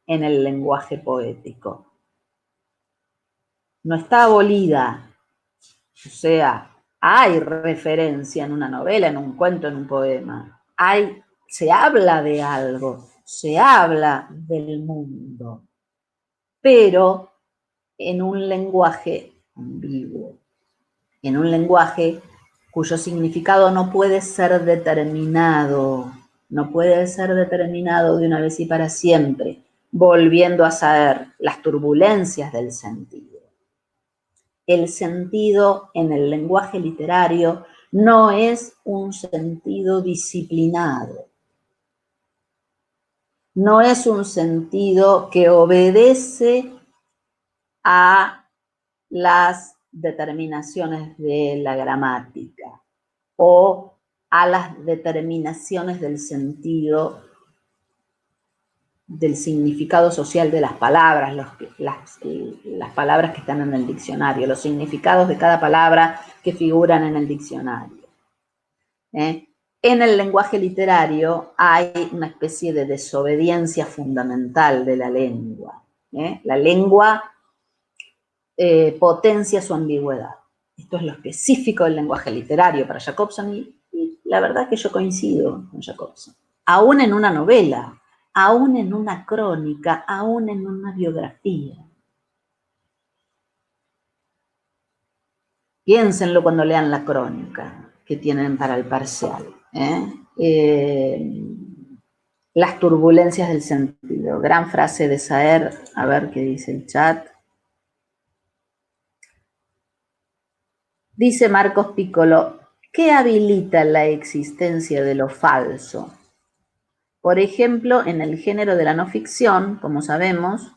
en el lenguaje poético. No está abolida. O sea, hay referencia en una novela, en un cuento, en un poema. Se habla de algo, se habla del mundo, pero en un lenguaje ambiguo, en un lenguaje cuyo significado no puede ser determinado, no puede ser determinado de una vez y para siempre, volviendo a saber las turbulencias del sentido. El sentido en el lenguaje literario no es un sentido disciplinado, no es un sentido que obedece a las determinaciones de la gramática o a las determinaciones del sentido, del significado social de las palabras, las palabras que están en el diccionario, los significados de cada palabra que figuran en el diccionario. En el lenguaje literario hay una especie de desobediencia fundamental de la lengua. La lengua potencia su ambigüedad. Esto es lo específico del lenguaje literario para Jacobson y la verdad es que yo coincido con Jacobson. Aún en una novela, aún en una crónica, aún en una biografía. Piénsenlo cuando lean la crónica que tienen para el parcial. Las turbulencias del sentido. Gran frase de Saer, a ver qué dice el chat. Dice Marcos Piccolo, ¿qué habilita la existencia de lo falso? Por ejemplo, en el género de la no ficción, como sabemos,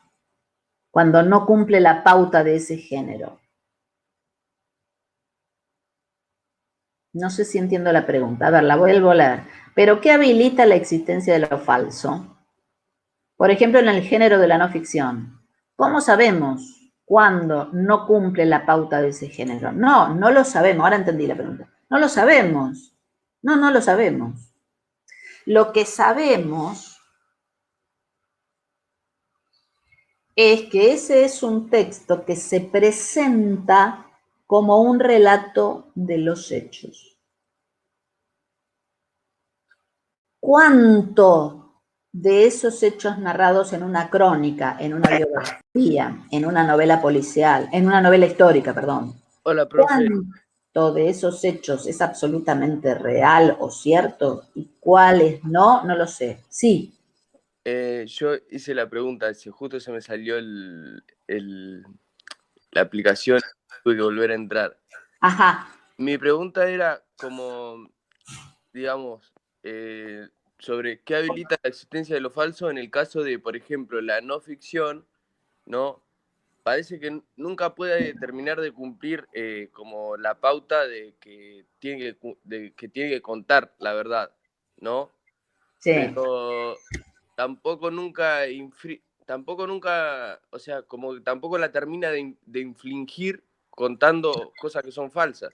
cuando no cumple la pauta de ese género. No sé si entiendo la pregunta. A ver, la vuelvo a leer. ¿Pero qué habilita la existencia de lo falso? Por ejemplo, en el género de la no ficción. ¿Cómo sabemos cuándo no cumple la pauta de ese género? No, no lo sabemos. Ahora entendí la pregunta. No lo sabemos. No, no lo sabemos. Lo que sabemos es que ese es un texto que se presenta como un relato de los hechos. ¿Cuánto de esos hechos narrados en una crónica, en una biografía, en una novela policial, en una novela histórica, perdón? Hola, profe. ¿Cuánto de esos hechos es absolutamente real o cierto y cuáles no? No lo sé. Sí. Yo hice la pregunta, si justo se me salió la aplicación, tuve que volver a entrar. Ajá. Mi pregunta era como, digamos, sobre qué habilita la existencia de lo falso en el caso de, por ejemplo, la no ficción, ¿no? Parece que nunca puede terminar de cumplir como la pauta de que tiene que contar la verdad, ¿no? Sí. Pero tampoco nunca, o sea, como tampoco la termina de infligir contando cosas que son falsas.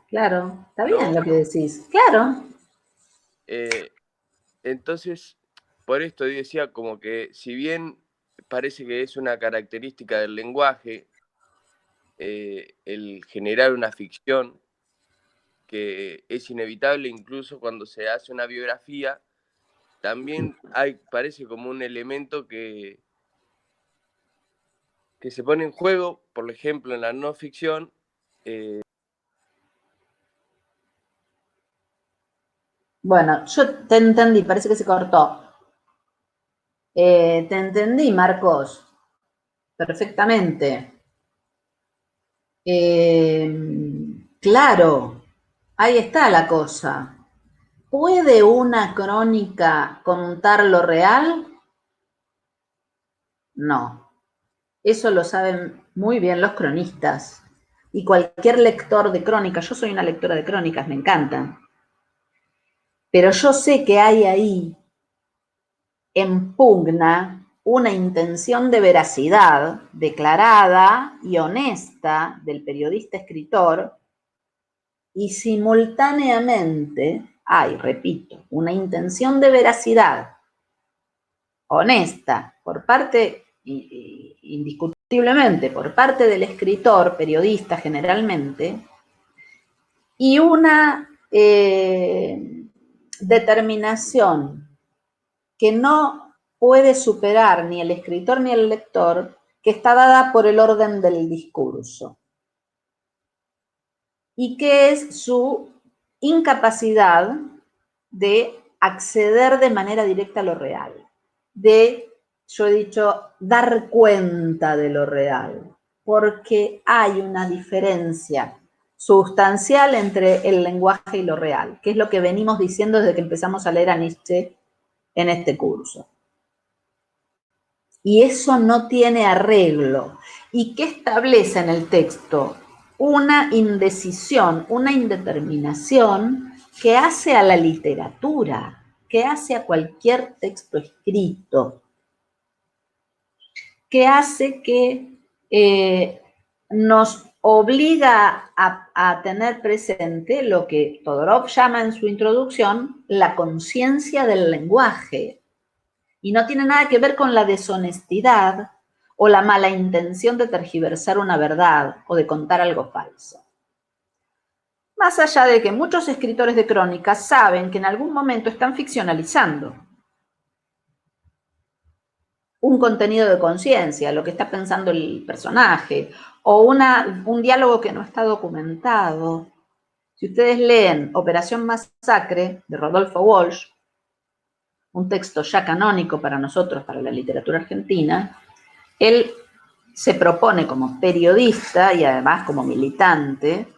Claro, está ¿No? bien lo que decís. Claro. Entonces, por esto decía como que si bien parece que es una característica del lenguaje, el generar una ficción, que es inevitable incluso cuando se hace una biografía, también parece como un elemento que se pone en juego, por ejemplo, en la no ficción. Bueno, yo te entendí, parece que se cortó. Te entendí, Marcos, perfectamente. Claro, ahí está la cosa. ¿Puede una crónica contar lo real? No. Eso lo saben muy bien los cronistas. Y cualquier lector de crónicas, yo soy una lectora de crónicas, me encantan. Pero yo sé que hay ahí en pugna una intención de veracidad declarada y honesta del periodista escritor y simultáneamente hay, repito, una intención de veracidad honesta por parte, indiscutiblemente, por parte del escritor, periodista generalmente, y una determinación que no puede superar ni el escritor ni el lector, que está dada por el orden del discurso, y que es su incapacidad de acceder de manera directa a lo real, de, yo he dicho, dar cuenta de lo real, porque hay una diferencia sustancial entre el lenguaje y lo real, que es lo que venimos diciendo desde que empezamos a leer a Nietzsche en este curso. Y eso no tiene arreglo. ¿Y qué establece en el texto? Una indecisión, una indeterminación que hace a la literatura, que hace a cualquier texto escrito, que hace que nos obliga a tener presente lo que Todorov llama en su introducción la conciencia del lenguaje. Y no tiene nada que ver con la deshonestidad o la mala intención de tergiversar una verdad o de contar algo falso. Más allá de que muchos escritores de crónicas saben que en algún momento están ficcionalizando un contenido de conciencia, lo que está pensando el personaje, o un diálogo que no está documentado. Si ustedes leen Operación Masacre, de Rodolfo Walsh, un texto ya canónico para nosotros, para la literatura argentina, él se propone como periodista y además como militante,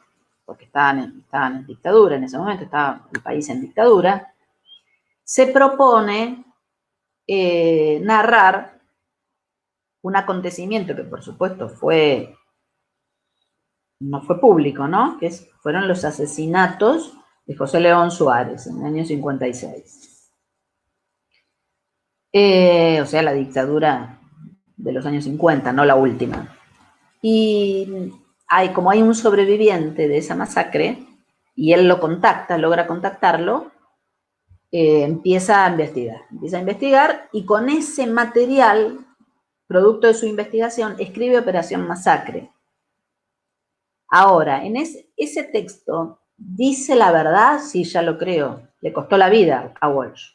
porque estaban en dictadura en ese momento, estaba el país en dictadura, se propone narrar un acontecimiento que por supuesto no fue público, ¿no? Fueron los asesinatos de José León Suárez en el año 56. O sea, la dictadura de los años 50, no la última. Y como hay un sobreviviente de esa masacre, y él lo contacta, logra contactarlo, empieza a investigar y con ese material, producto de su investigación, escribe Operación Masacre. Ahora, en ese texto, ¿dice la verdad? Sí, ya lo creo. Le costó la vida a Walsh.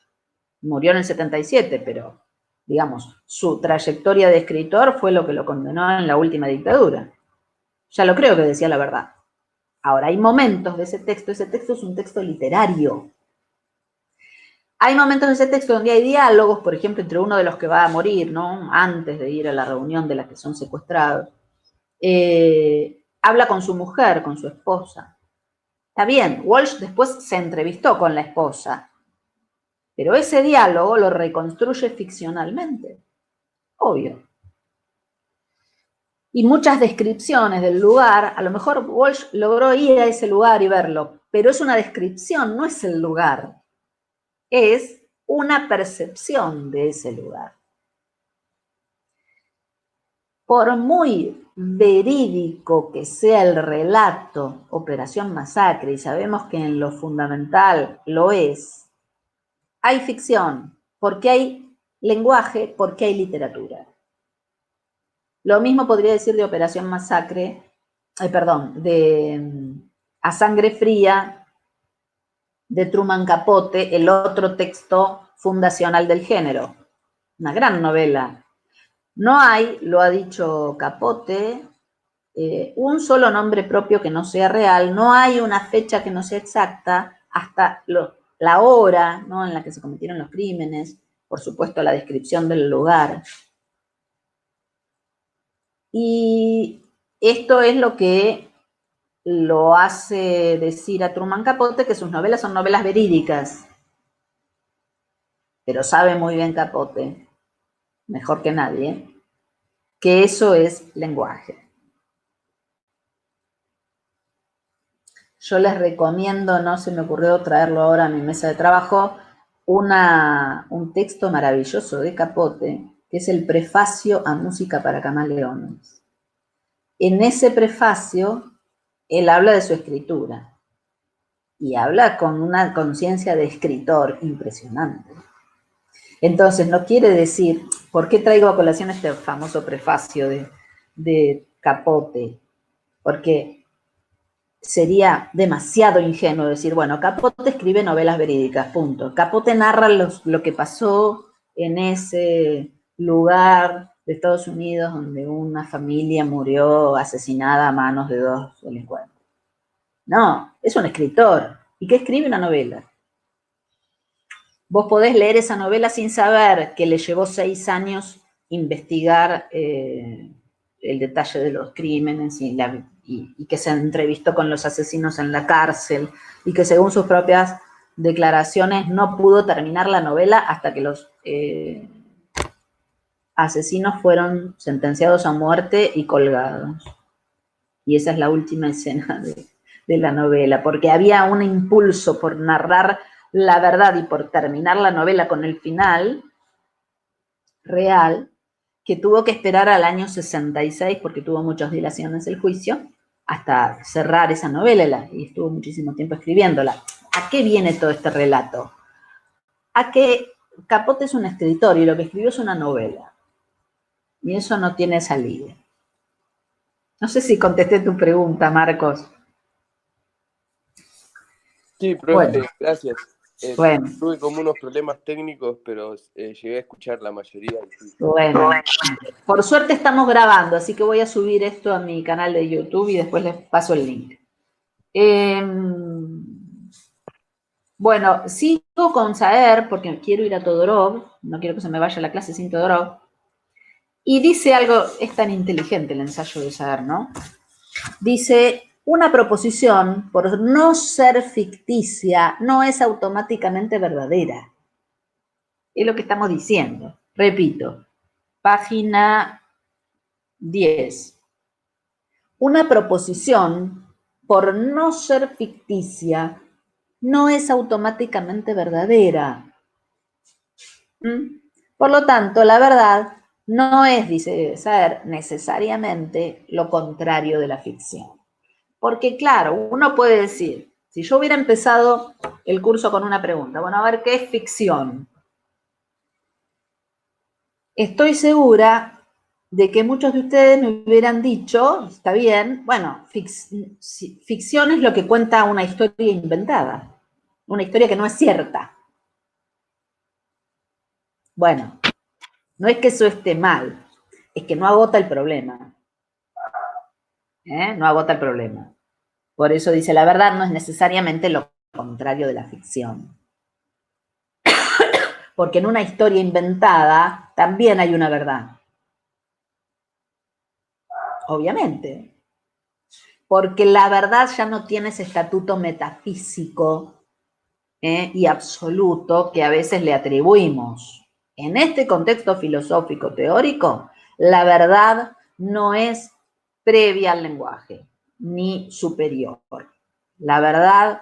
Murió en el 77, pero, digamos, su trayectoria de escritor fue lo que lo condenó en la última dictadura. Ya lo creo que decía la verdad. Ahora, hay momentos de ese texto es un texto literario. Hay momentos de ese texto donde hay diálogos, por ejemplo, entre uno de los que va a morir, ¿no? Antes de ir a la reunión de las que son secuestrados. Habla con su mujer, con su esposa. Está bien, Walsh después se entrevistó con la esposa, pero ese diálogo lo reconstruye ficcionalmente, obvio. Y muchas descripciones del lugar, a lo mejor Walsh logró ir a ese lugar y verlo, pero es una descripción, no es el lugar. Es una percepción de ese lugar. Por muy verídico que sea el relato Operación Masacre, y sabemos que en lo fundamental lo es, hay ficción, porque hay lenguaje, porque hay literatura. Lo mismo podría decir de Operación Masacre, de A Sangre Fría, de Truman Capote, el otro texto fundacional del género. Una gran novela. No hay, lo ha dicho Capote, un solo nombre propio que no sea real, no hay una fecha que no sea exacta, hasta la hora, ¿no?, en la que se cometieron los crímenes, por supuesto la descripción del lugar. Y esto es lo que lo hace decir a Truman Capote que sus novelas son novelas verídicas. Pero sabe muy bien Capote, mejor que nadie, que eso es lenguaje. Yo les recomiendo, no se me ocurrió traerlo ahora a mi mesa de trabajo, un texto maravilloso de Capote, que es el prefacio a Música para Camaleones. En ese prefacio, él habla de su escritura y habla con una conciencia de escritor impresionante. Entonces, no quiere decir, ¿por qué traigo a colación este famoso prefacio de Capote? Porque sería demasiado ingenuo decir, bueno, Capote escribe novelas verídicas, punto. Capote narra lo que pasó en ese lugar de Estados Unidos donde una familia murió asesinada a manos de 2 delincuentes. No, es un escritor. ¿Y qué escribe una novela? Vos podés leer esa novela sin saber que le llevó 6 años investigar el detalle de los crímenes y que se entrevistó con los asesinos en la cárcel y que según sus propias declaraciones no pudo terminar la novela hasta que los asesinos fueron sentenciados a muerte y colgados. Y esa es la última escena de la novela, porque había un impulso por narrar la verdad y por terminar la novela con el final real, que tuvo que esperar al año 66, porque tuvo muchas dilaciones el juicio, hasta cerrar esa novela, y estuvo muchísimo tiempo escribiéndola. ¿A qué viene todo este relato? A que Capote es un escritor y lo que escribió es una novela. Y eso no tiene salida. No sé si contesté tu pregunta, Marcos. Sí, profe, Bueno. gracias. Bueno. Tuve como unos problemas técnicos, pero llegué a escuchar la mayoría. Bueno, por suerte estamos grabando, así que voy a subir esto a mi canal de YouTube y después les paso el link. Bueno, sigo con Saer porque quiero ir a Todorov, no quiero que se me vaya la clase sin Todorov. Y dice algo, es tan inteligente el ensayo de Saer, ¿no? Dice, una proposición, por no ser ficticia, no es automáticamente verdadera. Es lo que estamos diciendo. Repito, página 10. Una proposición, por no ser ficticia, no es automáticamente verdadera. Por lo tanto, la verdad no es, dice Saer, necesariamente lo contrario de la ficción. Porque claro, uno puede decir, si yo hubiera empezado el curso con una pregunta, bueno, a ver, ¿qué es ficción? Estoy segura de que muchos de ustedes me hubieran dicho, está bien, bueno, ficción es lo que cuenta una historia inventada, una historia que no es cierta. Bueno, no es que eso esté mal, es que no agota el problema. No agota el problema. Por eso dice, la verdad no es necesariamente lo contrario de la ficción. Porque en una historia inventada también hay una verdad. Obviamente. Porque la verdad ya no tiene ese estatuto metafísico y absoluto que a veces le atribuimos. En este contexto filosófico teórico, la verdad no es previa al lenguaje, ni superior. La verdad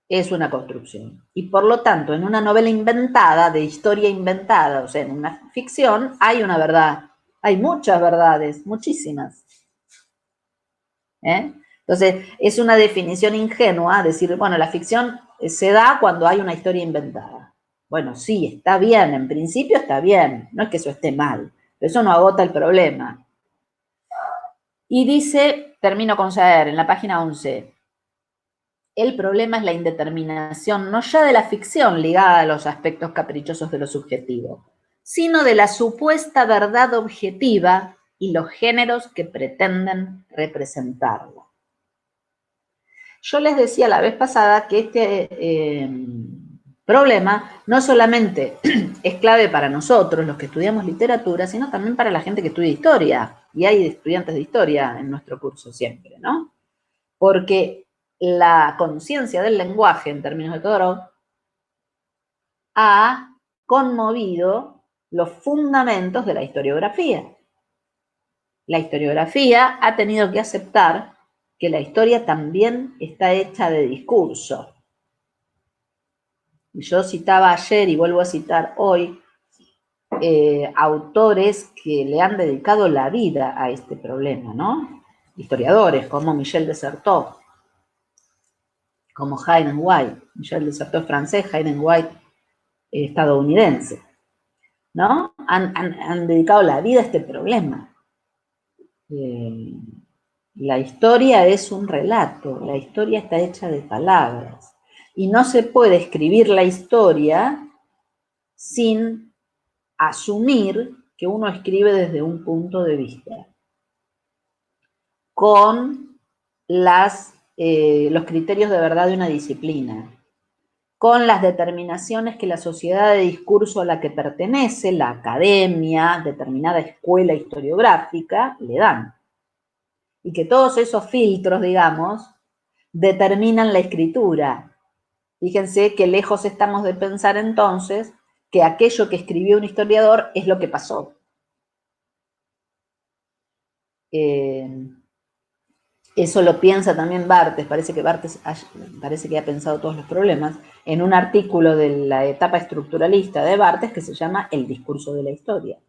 es una construcción. Y por lo tanto, en una novela inventada, de historia inventada, o sea, en una ficción, hay una verdad. Hay muchas verdades, muchísimas. Entonces, es una definición ingenua decir, bueno, la ficción se da cuando hay una historia inventada. Bueno, sí, está bien, en principio está bien, no es que eso esté mal, pero eso no agota el problema. Y dice, termino con Saer, en la página 11, el problema es la indeterminación no ya de la ficción ligada a los aspectos caprichosos de lo subjetivo, sino de la supuesta verdad objetiva y los géneros que pretenden representarla. Yo les decía la vez pasada que este problema no solamente es clave para nosotros, los que estudiamos literatura, sino también para la gente que estudia historia. Y hay estudiantes de historia en nuestro curso siempre, ¿no? Porque la conciencia del lenguaje, en términos de Todorov, ha conmovido los fundamentos de la historiografía. La historiografía ha tenido que aceptar que la historia también está hecha de discurso. Yo citaba ayer y vuelvo a citar hoy autores que le han dedicado la vida a este problema, ¿no? Historiadores como Michel de Certeau, como Hayden White. Michel de Certeau es francés, Hayden White estadounidense, ¿no? Han dedicado la vida a este problema. La historia es un relato, la historia está hecha de palabras. Y no se puede escribir la historia sin asumir que uno escribe desde un punto de vista, con los criterios de verdad de una disciplina, con las determinaciones que la sociedad de discurso a la que pertenece, la academia, determinada escuela historiográfica, le dan. Y que todos esos filtros, digamos, determinan la escritura. Fíjense que lejos estamos de pensar entonces que aquello que escribió un historiador es lo que pasó. Eso lo piensa también Barthes, parece que Barthes parece que ha pensado todos los problemas, en un artículo de la etapa estructuralista de Barthes que se llama El discurso de la historia,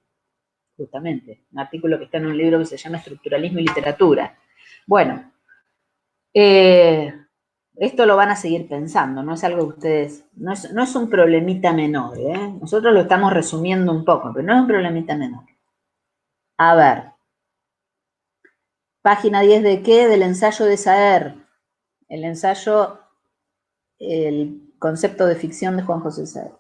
justamente, un artículo que está en un libro que se llama Estructuralismo y Literatura. Bueno, esto lo van a seguir pensando, no es algo que ustedes, no es un problemita menor, nosotros lo estamos resumiendo un poco, pero no es un problemita menor. A ver, página 10 de qué? Del ensayo de Saer, el ensayo, el concepto de ficción de Juan José Saer.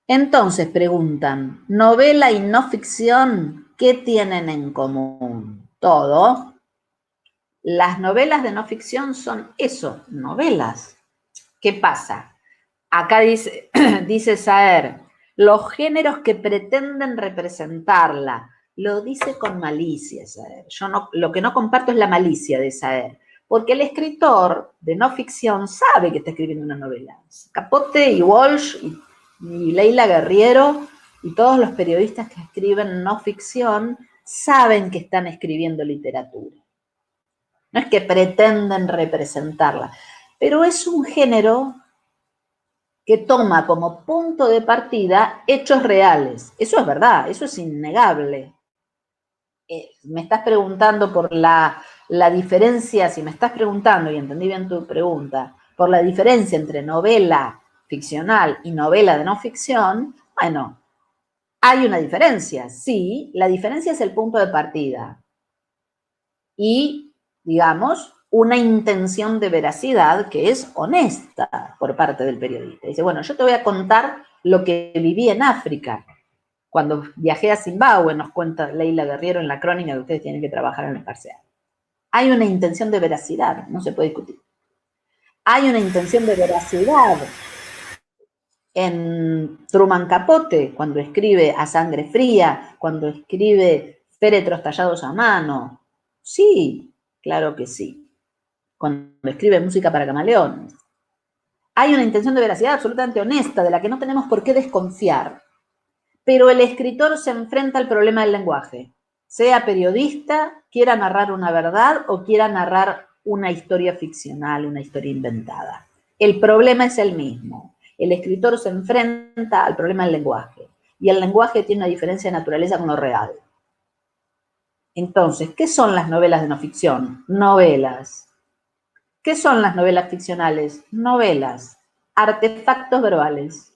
Entonces preguntan, ¿novela y no ficción qué tienen en común? Todo. Las novelas de no ficción son eso, novelas. ¿Qué pasa? Acá dice, dice Saer, los géneros que pretenden representarla. Lo dice con malicia Saer. Yo no, lo que no comparto es la malicia de Saer, Porque el escritor de no ficción sabe que está escribiendo una novela. Capote y Walsh y Leila Guerriero y todos los periodistas que escriben no ficción saben que están escribiendo literatura. No es que pretenden representarla, pero es un género que toma como punto de partida hechos reales. Eso es verdad, eso es innegable. Me estás preguntando por la diferencia, si me estás preguntando, y entendí bien tu pregunta, por la diferencia entre novela ficcional y novela de no ficción, bueno, hay una diferencia, sí, la diferencia es el punto de partida. Y, digamos, una intención de veracidad que es honesta por parte del periodista. Dice, bueno, yo te voy a contar lo que viví en África. Cuando viajé a Zimbabue, nos cuenta Leila Guerriero en la crónica que ustedes tienen que trabajar en el parcial. Hay una intención de veracidad, no se puede discutir. Hay una intención de veracidad en Truman Capote, cuando escribe A Sangre Fría, cuando escribe Féretros tallados a mano. Sí, claro que sí. Cuando escribe Música para camaleones. Hay una intención de veracidad absolutamente honesta, de la que no tenemos por qué desconfiar. Pero el escritor se enfrenta al problema del lenguaje. Sea periodista, quiera narrar una verdad o quiera narrar una historia ficcional, una historia inventada. El problema es el mismo. El escritor se enfrenta al problema del lenguaje. Y el lenguaje tiene una diferencia de naturaleza con lo real. Entonces, ¿qué son las novelas de no ficción? Novelas. ¿Qué son las novelas ficcionales? Novelas. Artefactos verbales.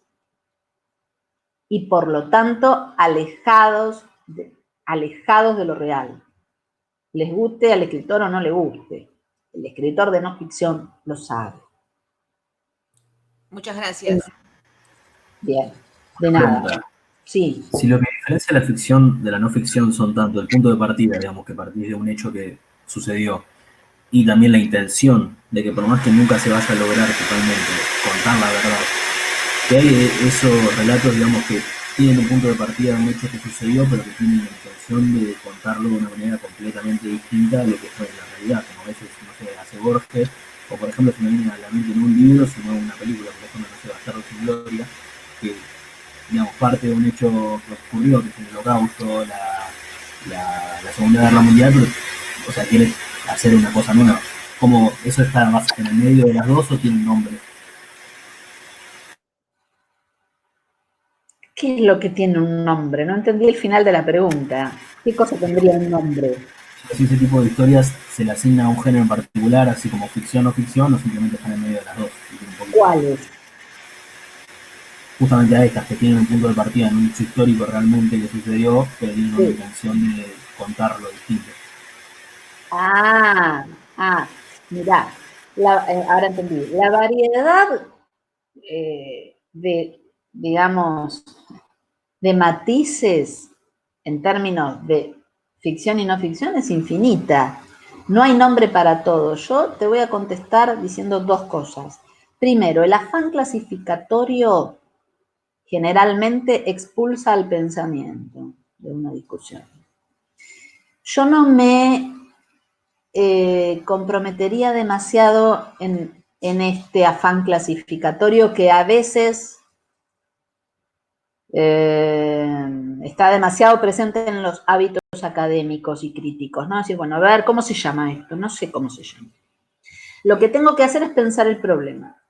Y por lo tanto alejados de lo real. Les guste al escritor o no le guste. El escritor de no ficción lo sabe. Muchas gracias. Bien, de nada. Pregunta. Sí. Si lo que diferencia la ficción de la no ficción son tanto el punto de partida, digamos, que partís de un hecho que sucedió, y también la intención de que por más que nunca se vaya a lograr totalmente contar la verdad, que hay esos relatos, digamos, que tienen un punto de partida de un hecho que sucedió, pero que tienen la intención de contarlo de una manera completamente distinta a lo que fue en la realidad, como a veces, no sé, hace Borges, o por ejemplo, se me viene a la mente no un libro, sino una película, por ejemplo, no sé, Bastardos sin Gloria, que, digamos, parte de un hecho que ocurrió, que es el Holocausto, la Segunda Guerra Mundial, pero, o sea, quiere hacer una cosa nueva. ¿Cómo eso está más en el medio de las dos o tiene un nombre? ¿Qué es lo que tiene un nombre? No entendí el final de la pregunta. ¿Qué cosa tendría un nombre? Si ese tipo de historias se le asigna a un género en particular, así como ficción o ficción, o simplemente están en medio de las dos. ¿Cuáles? Justamente a estas que tienen un punto de partida en un hecho histórico realmente que sucedió, pero tienen una intención de contarlo distinto. Mirá, ahora entendí. La variedad digamos, de matices en términos de ficción y no ficción es infinita. No hay nombre para todo. Yo te voy a contestar diciendo dos cosas. Primero, el afán clasificatorio generalmente expulsa al pensamiento de una discusión. Yo no me comprometería demasiado en este afán clasificatorio que a veces está demasiado presente en los hábitos académicos y críticos, ¿no? Decir, bueno, a ver, ¿cómo se llama esto? No sé cómo se llama. Lo que tengo que hacer es pensar el problema.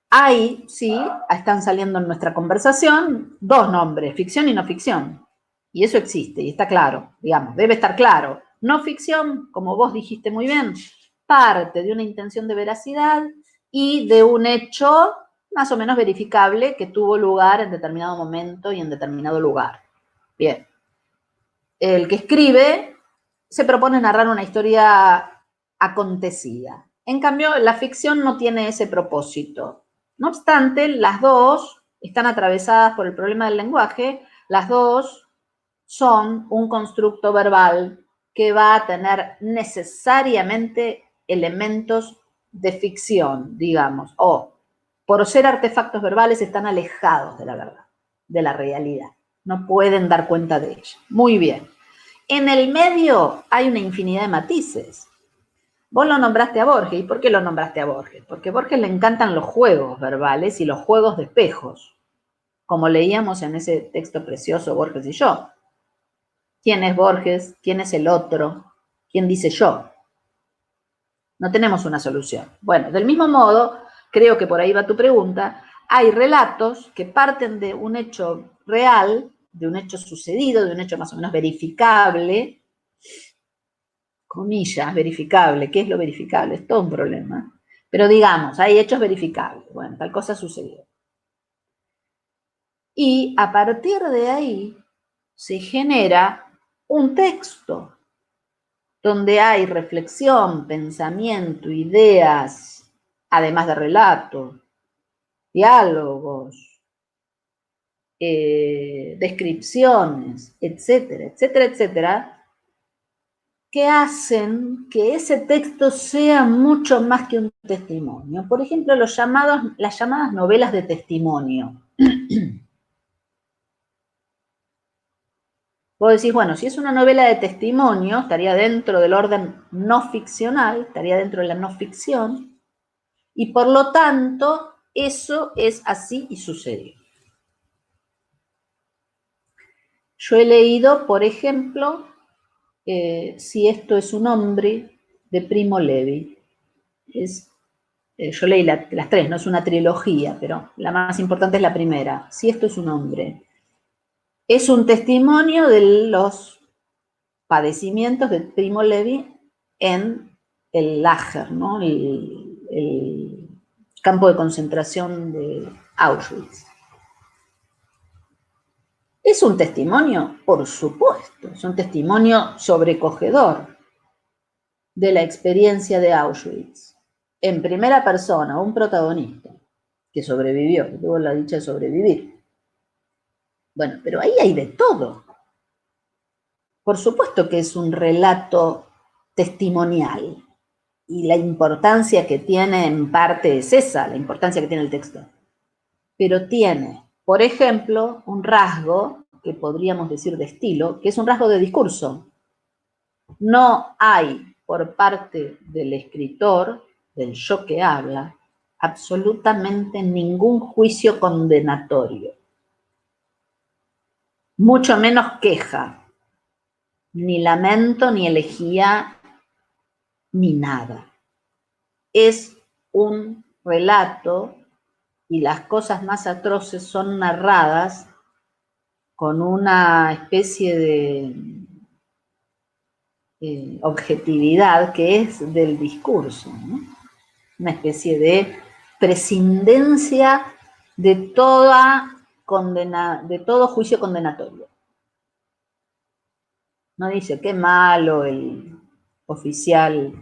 Ahí, sí, están saliendo en nuestra conversación dos nombres, ficción y no ficción. Y eso existe, y está claro, digamos, debe estar claro. No ficción, como vos dijiste muy bien, parte de una intención de veracidad y de un hecho más o menos verificable que tuvo lugar en determinado momento y en determinado lugar. Bien. El que escribe se propone narrar una historia acontecida. En cambio, la ficción no tiene ese propósito. No obstante, las dos están atravesadas por el problema del lenguaje, las dos son un constructo verbal que va a tener necesariamente elementos de ficción, digamos, o por ser artefactos verbales están alejados de la verdad, de la realidad. No pueden dar cuenta de ella. Muy bien. En el medio hay una infinidad de matices. Vos lo nombraste a Borges. ¿Y por qué lo nombraste a Borges? Porque a Borges le encantan los juegos verbales y los juegos de espejos, como leíamos en ese texto precioso, Borges y yo. ¿Quién es Borges? ¿Quién es el otro? ¿Quién dice yo? No tenemos una solución. Bueno, del mismo modo, creo que por ahí va tu pregunta, hay relatos que parten de un hecho real, de un hecho sucedido, de un hecho más o menos verificable, comillas, verificable. ¿Qué es lo verificable? Es todo un problema. Pero digamos, hay hechos verificables. Bueno, tal cosa sucedió. Y a partir de ahí se genera un texto donde hay reflexión, pensamiento, ideas, además de relato, diálogos, descripciones, etcétera, etcétera, etcétera, que hacen que ese texto sea mucho más que un testimonio. Por ejemplo, las llamadas novelas de testimonio. Vos decís, bueno, si es una novela de testimonio, estaría dentro del orden no ficcional, estaría dentro de la no ficción, y por lo tanto, eso es así y sucedió. Yo he leído, por ejemplo, Si esto es un hombre, de Primo Levi. Yo leí las tres, no es una trilogía, pero la más importante es la primera. Si esto es un hombre. Es un testimonio de los padecimientos de Primo Levi en el Lager, ¿no? el campo de concentración de Auschwitz. ¿Es un testimonio? Por supuesto, es un testimonio sobrecogedor de la experiencia de Auschwitz. En primera persona, un protagonista que sobrevivió, que tuvo la dicha de sobrevivir. Bueno, pero ahí hay de todo. Por supuesto que es un relato testimonial y la importancia que tiene en parte es esa, la importancia que tiene el texto. Pero tiene, por ejemplo, un rasgo que podríamos decir de estilo, que es un rasgo de discurso. No hay por parte del escritor, del yo que habla, absolutamente ningún juicio condenatorio, mucho menos queja, ni lamento, ni elegía, ni nada. Es un relato y las cosas más atroces son narradas con una especie de objetividad que es del discurso, ¿no? Una especie de prescindencia de todo juicio condenatorio. No dice qué malo el oficial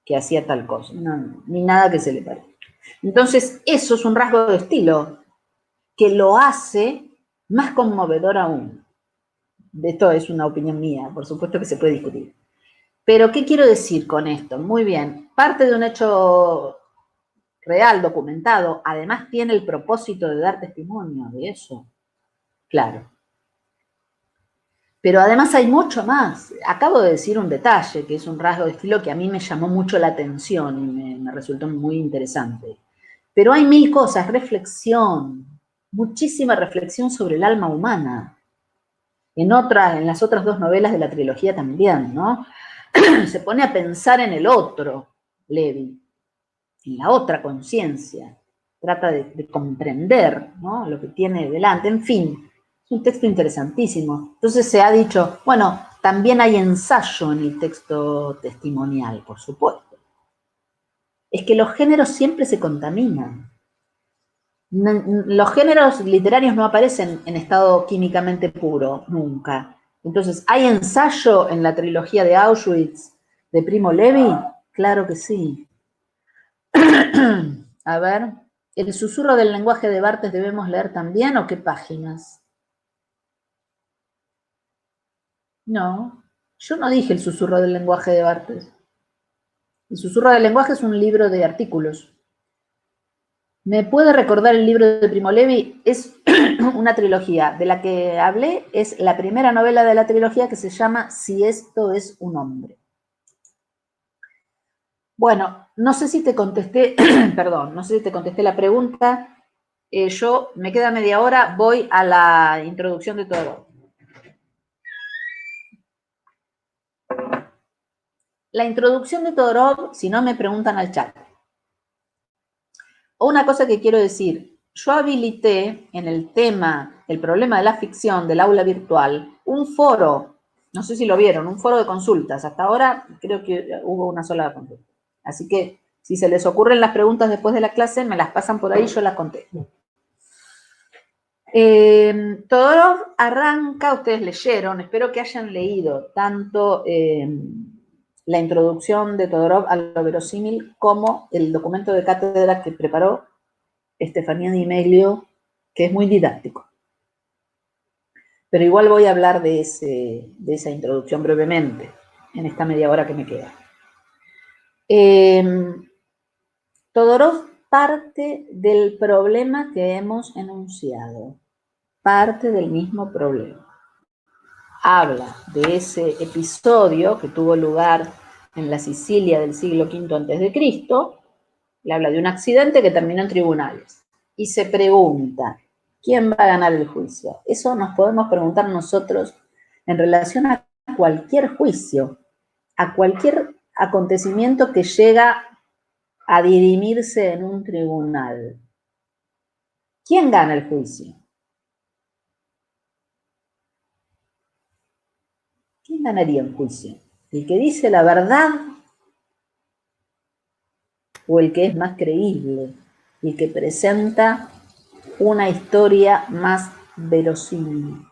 que hacía tal cosa, no, ni nada que se le parezca. Entonces, eso es un rasgo de estilo que lo hace más conmovedor aún. De esto es una opinión mía, por supuesto que se puede discutir. Pero, ¿qué quiero decir con esto? Muy bien, parte de un hecho real, documentado, además tiene el propósito de dar testimonio de eso. Claro. Pero además hay mucho más. Acabo de decir un detalle, que es un rasgo de estilo que a mí me llamó mucho la atención y me resultó muy interesante. Pero hay mil cosas, reflexión, muchísima reflexión sobre el alma humana. En las otras dos novelas de la trilogía también, ¿no? Se pone a pensar en el otro, Levi, en la otra conciencia. Trata de comprender, ¿no?, lo que tiene delante. En fin, es un texto interesantísimo. Entonces se ha dicho, bueno, también hay ensayo en el texto testimonial, por supuesto. Es que los géneros siempre se contaminan. Los géneros literarios no aparecen en estado químicamente puro, nunca. Entonces, ¿hay ensayo en la trilogía de Auschwitz de Primo Levi? Claro que sí. A ver, ¿el susurro del lenguaje de Barthes debemos leer también o qué páginas? No, yo no dije el susurro del lenguaje de Barthes. El susurro del lenguaje es un libro de artículos. ¿Me puede recordar el libro de Primo Levi? Es una trilogía. De la que hablé es la primera novela de la trilogía que se llama Si esto es un hombre. Bueno, no sé si te contesté, perdón, no sé si te contesté la pregunta. Yo, me queda media hora, voy a la introducción de todo. La introducción de Todorov, si no me preguntan al chat. Una cosa que quiero decir, yo habilité en el tema, el problema de la ficción del aula virtual, un foro, no sé si lo vieron, un foro de consultas. Hasta ahora creo que hubo una sola consulta. Así que si se les ocurren las preguntas después de la clase, me las pasan por ahí y yo las contesto. Todorov arranca, ustedes leyeron, espero que hayan leído tanto la introducción de Todorov a lo verosímil como el documento de cátedra que preparó Estefanía Di Meglio, que es muy didáctico. Pero igual voy a hablar de esa introducción brevemente, en esta media hora que me queda. Todorov parte del problema que hemos enunciado, parte del mismo problema. Habla de ese episodio que tuvo lugar en la Sicilia del siglo V a.C., le habla de un accidente que terminó en tribunales, y se pregunta, ¿quién va a ganar el juicio? Eso nos podemos preguntar nosotros en relación a cualquier juicio, a cualquier acontecimiento que llega a dirimirse en un tribunal. ¿Quién gana el juicio? ¿Quién ganaría un juicio? ¿El que dice la verdad o el que es más creíble? El que presenta una historia más verosímil.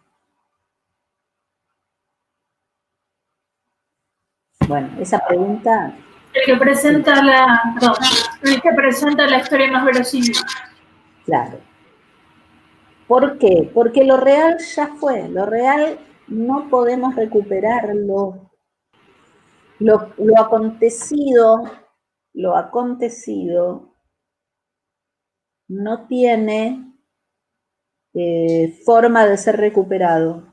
Bueno, esa pregunta... El que presenta el que presenta la historia más verosímil. Claro. ¿Por qué? Porque lo real ya fue. Lo real no podemos recuperarlo. Lo acontecido no tiene forma de ser recuperado.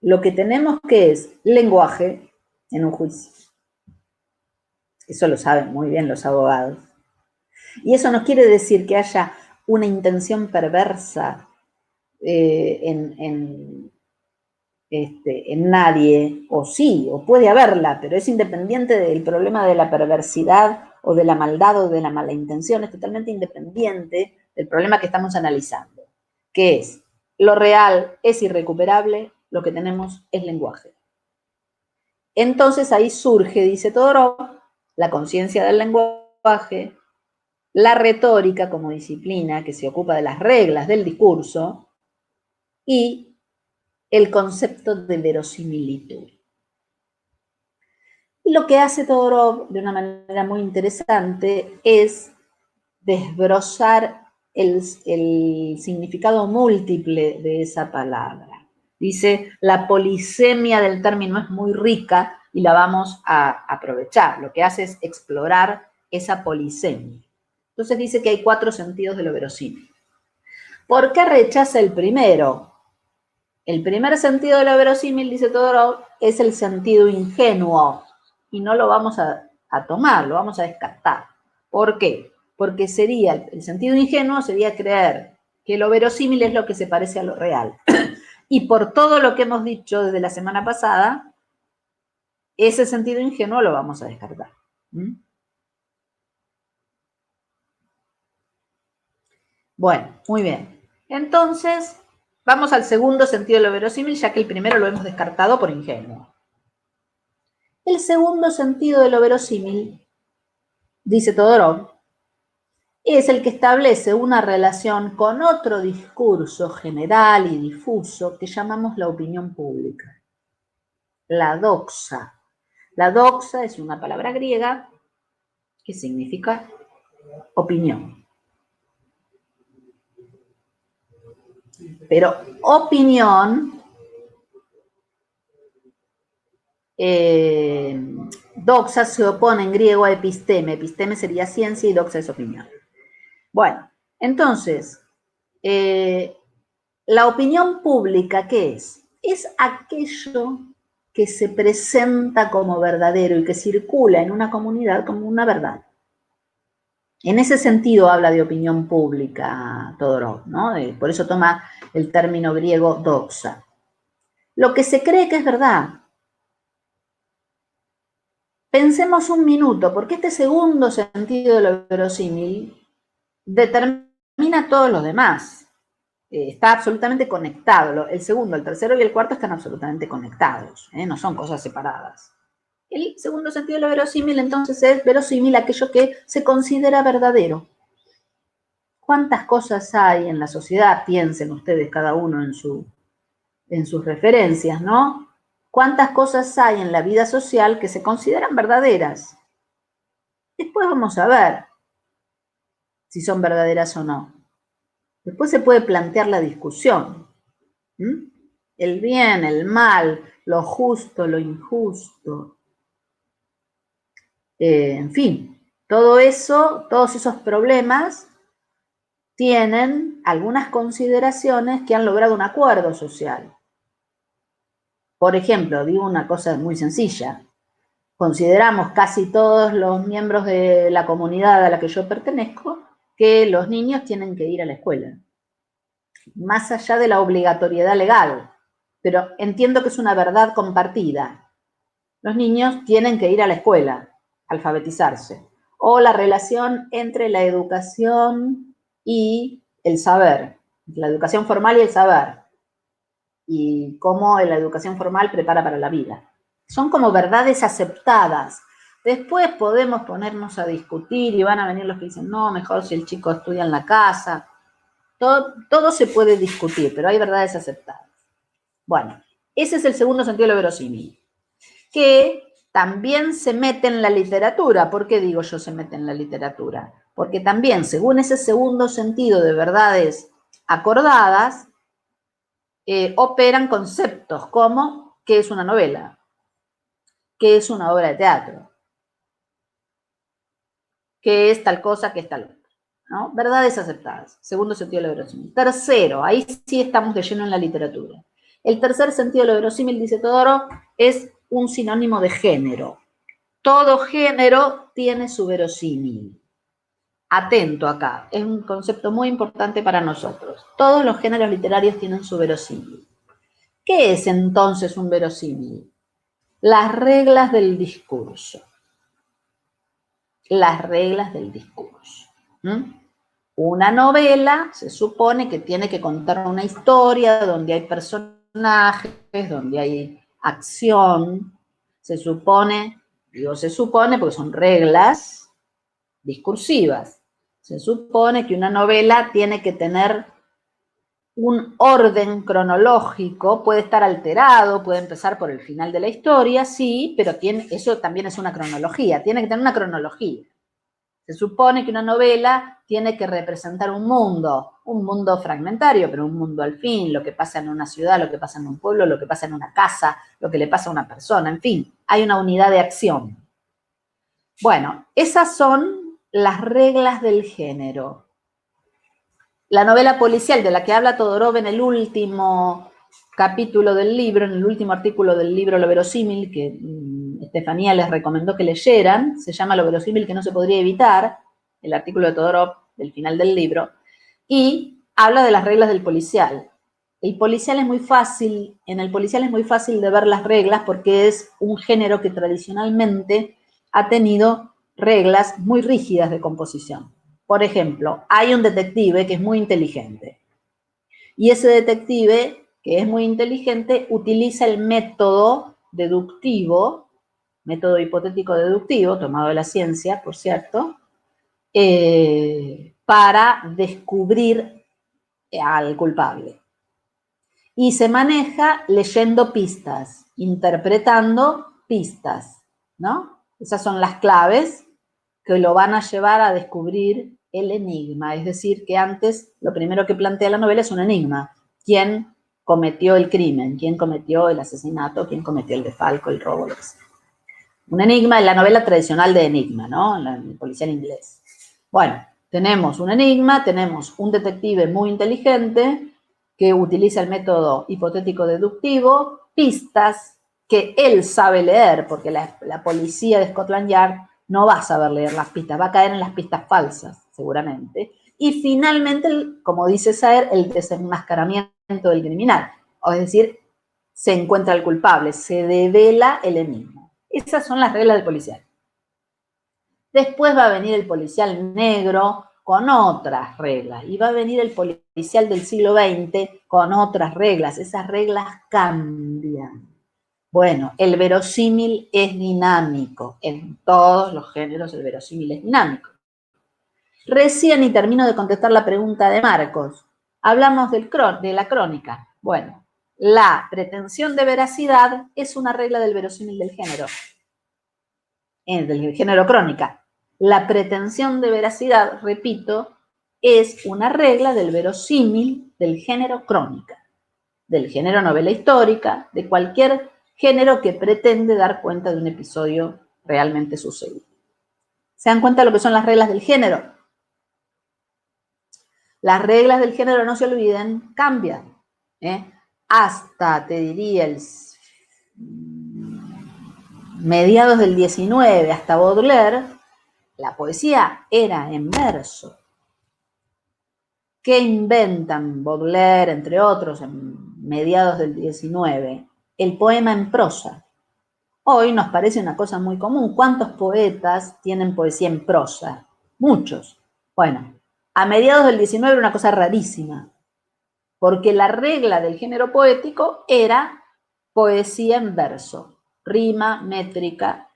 Lo que tenemos que es lenguaje en un juicio. Eso lo saben muy bien los abogados. Y eso no quiere decir que haya una intención perversa en nadie, o sí, o puede haberla, pero es independiente del problema de la perversidad o de la maldad o de la mala intención, es totalmente independiente del problema que estamos analizando, que es, lo real es irrecuperable, lo que tenemos es lenguaje. Entonces ahí surge, dice Todorov, la conciencia del lenguaje, la retórica como disciplina que se ocupa de las reglas del discurso y el concepto de verosimilitud. Y lo que hace Todorov de una manera muy interesante es desbrozar el significado múltiple de esa palabra. Dice, la polisemia del término es muy rica y la vamos a aprovechar. Lo que hace es explorar esa polisemia. Entonces dice que hay 4 sentidos de lo verosímil. ¿Por qué rechaza el primero? El primer sentido de lo verosímil, dice Todorov, es el sentido ingenuo y no lo vamos a tomar, lo vamos a descartar. ¿Por qué? Porque el sentido ingenuo sería creer que lo verosímil es lo que se parece a lo real. Y por todo lo que hemos dicho desde la semana pasada, ese sentido ingenuo lo vamos a descartar. Bueno, muy bien. Entonces, vamos al segundo sentido de lo verosímil, ya que el primero lo hemos descartado por ingenuo. El segundo sentido de lo verosímil, dice Todorov, es el que establece una relación con otro discurso general y difuso que llamamos la opinión pública. La doxa. La doxa es una palabra griega que significa opinión. Pero opinión, doxa se opone en griego a episteme. Episteme sería ciencia y doxa es opinión. Bueno, entonces, la opinión pública, ¿qué es? Es aquello que se presenta como verdadero y que circula en una comunidad como una verdad. En ese sentido habla de opinión pública Todorov, ¿no? Por eso toma el término griego doxa. Lo que se cree que es verdad. Pensemos un minuto, porque este segundo sentido de lo verosímil determina todos los demás. Está absolutamente conectado. El segundo, el tercero y el cuarto están absolutamente conectados, no son cosas separadas. El segundo sentido de lo verosímil, entonces, es verosímil aquello que se considera verdadero. ¿Cuántas cosas hay en la sociedad? Piensen ustedes cada uno en sus referencias, ¿no? ¿Cuántas cosas hay en la vida social que se consideran verdaderas? Después vamos a ver si son verdaderas o no. Después se puede plantear la discusión. El bien, el mal, lo justo, lo injusto. En fin, todo eso, todos esos problemas tienen algunas consideraciones que han logrado un acuerdo social. Por ejemplo, digo una cosa muy sencilla. Consideramos casi todos los miembros de la comunidad a la que yo pertenezco que los niños tienen que ir a la escuela. Más allá de la obligatoriedad legal, pero entiendo que es una verdad compartida. Los niños tienen que ir a la escuela, alfabetizarse. O la relación entre la educación y el saber, la educación formal y el saber, y cómo la educación formal prepara para la vida. Son como verdades aceptadas. Después podemos ponernos a discutir y van a venir los que dicen, no, mejor si el chico estudia en la casa. Todo se puede discutir, pero hay verdades aceptadas. Bueno, ese es el segundo sentido de lo verosímil, que también se mete en la literatura. ¿Por qué digo yo se mete en la literatura? Porque también, según ese segundo sentido de verdades acordadas, operan conceptos como qué es una novela, qué es una obra de teatro, qué es tal cosa, qué es tal otra, ¿no? Verdades aceptadas, segundo sentido de lo verosímil. Tercero, ahí sí estamos de lleno en la literatura. El tercer sentido de lo verosímil, dice Todorov, es un sinónimo de género. Todo género tiene su verosímil. Atento acá, es un concepto muy importante para nosotros. Todos los géneros literarios tienen su verosímil. ¿Qué es entonces un verosímil? Las reglas del discurso. Las reglas del discurso. Una novela se supone que tiene que contar una historia donde hay personajes, donde hay acción. Se supone, digo se supone porque son reglas discursivas. Se supone que una novela tiene que tener un orden cronológico, puede estar alterado, puede empezar por el final de la historia, sí, pero eso también es una cronología, tiene que tener una cronología. Se supone que una novela tiene que representar un mundo fragmentario, pero un mundo al fin, lo que pasa en una ciudad, lo que pasa en un pueblo, lo que pasa en una casa, lo que le pasa a una persona, en fin, hay una unidad de acción. Bueno, esas son las reglas del género. La novela policial de la que habla Todorov en el último capítulo del libro, en el último artículo del libro Lo verosímil, que Estefanía les recomendó que leyeran, se llama Lo verosímil que no se podría evitar, el artículo de Todorov del final del libro, y habla de las reglas del policial. El policial es muy fácil, en el policial es muy fácil de ver las reglas porque es un género que tradicionalmente ha tenido reglas muy rígidas de composición. Por ejemplo, hay un detective que es muy inteligente y ese detective que es muy inteligente utiliza el método deductivo, método hipotético deductivo, tomado de la ciencia, por cierto, para descubrir al culpable. Y se maneja leyendo pistas, interpretando pistas, ¿no? Esas son las claves que lo van a llevar a descubrir el enigma. Es decir, que antes lo primero que plantea la novela es un enigma. ¿Quién cometió el crimen? ¿Quién cometió el asesinato? ¿Quién cometió el desfalco, el robo? Lo que sea. Un enigma es la novela tradicional de enigma, ¿no? El policial inglés. Bueno, tenemos un enigma, tenemos un detective muy inteligente que utiliza el método hipotético deductivo, pistas que él sabe leer, porque la policía de Scotland Yard no va a saber leer las pistas, va a caer en las pistas falsas, seguramente. Y finalmente, como dice Saer, el desenmascaramiento del criminal. Es decir, se encuentra el culpable, se devela el enigma. Esas son las reglas del policial. Después va a venir el policial negro con otras reglas. Y va a venir el policial del siglo XX con otras reglas. Esas reglas cambian. Bueno, el verosímil es dinámico. En todos los géneros el verosímil es dinámico. Recién, y termino de contestar la pregunta de Marcos, hablamos de la crónica. Bueno, la pretensión de veracidad es una regla del verosímil del género crónica. La pretensión de veracidad, repito, es una regla del verosímil del género crónica, del género novela histórica, de cualquier género que pretende dar cuenta de un episodio realmente sucedido. ¿Se dan cuenta de lo que son las reglas del género? Las reglas del género, no se olviden, cambian. Hasta, te diría, mediados del 19, hasta Baudelaire, la poesía era en verso. ¿Qué inventan Baudelaire, entre otros, en mediados del 19? El poema en prosa. Hoy nos parece una cosa muy común. ¿Cuántos poetas tienen poesía en prosa? Muchos. Bueno, a mediados del 19 era una cosa rarísima, porque la regla del género poético era poesía en verso, rima, métrica,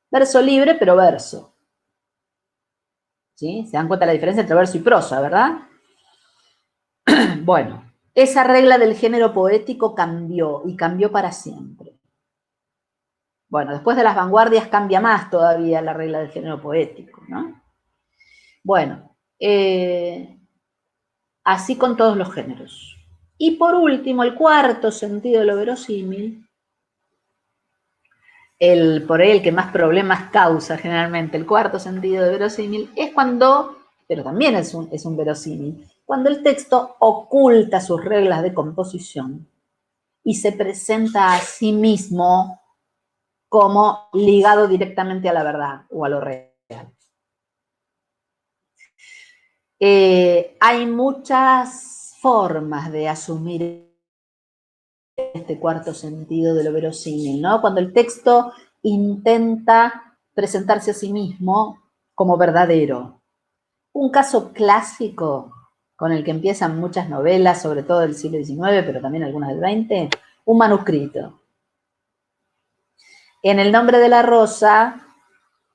verso libre, pero verso. ¿Sí? ¿Se dan cuenta de la diferencia entre verso y prosa, verdad? Bueno, esa regla del género poético cambió, y cambió para siempre. Bueno, después de las vanguardias cambia más todavía la regla del género poético, ¿no? Bueno, así con todos los géneros. Y por último, el cuarto sentido de lo verosímil, por ahí el que más problemas causa generalmente, el cuarto sentido de verosímil, es cuando, pero también es un verosímil, cuando el texto oculta sus reglas de composición y se presenta a sí mismo como ligado directamente a la verdad o a lo real. Hay muchas formas de asumir este cuarto sentido de lo verosímil, ¿no? Cuando el texto intenta presentarse a sí mismo como verdadero. Un caso clásico con el que empiezan muchas novelas, sobre todo del siglo XIX, pero también algunas del XX, un manuscrito. En El nombre de la rosa,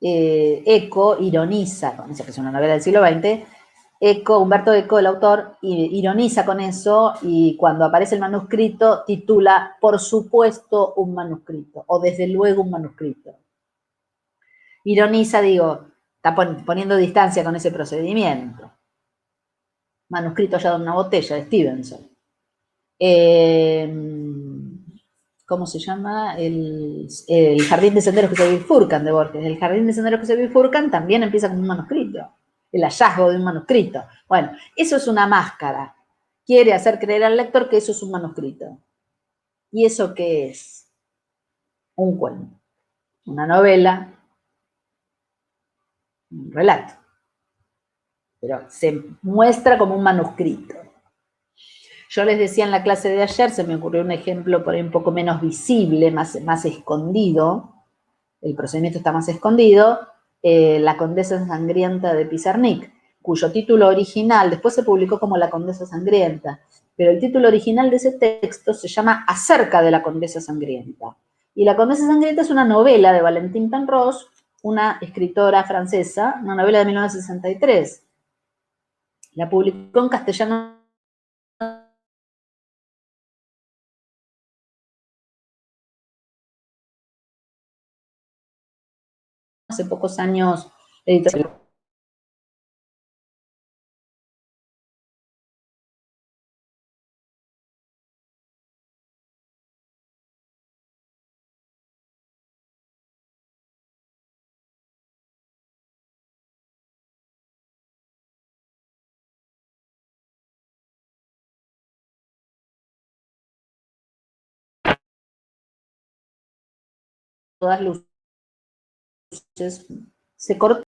Eco ironiza, con esa que es una novela del siglo XX, Humberto Eco, el autor, ironiza con eso, y cuando aparece el manuscrito titula "Por supuesto un manuscrito", o "Desde luego un manuscrito". Ironiza, digo, está poniendo distancia con ese procedimiento. Manuscrito hallado en una botella, de Stevenson. ¿Cómo se llama? El jardín de senderos que se bifurcan, de Borges. El jardín de senderos que se bifurcan también empieza con un manuscrito. El hallazgo de un manuscrito. Bueno, eso es una máscara. Quiere hacer creer al lector que eso es un manuscrito. ¿Y eso qué es? Un cuento, una novela, un relato. Pero se muestra como un manuscrito. Yo les decía en la clase de ayer, se me ocurrió un ejemplo por ahí un poco menos visible, más escondido. El procedimiento está más escondido. La Condesa Sangrienta de Pizarnik, cuyo título original después se publicó como La Condesa Sangrienta, pero el título original de ese texto se llama Acerca de la Condesa Sangrienta. Y La Condesa Sangrienta es una novela de Valentine Penrose, una escritora francesa, una novela de 1963. La publicó en castellano hace pocos años, editorial todas luces. Se cortó.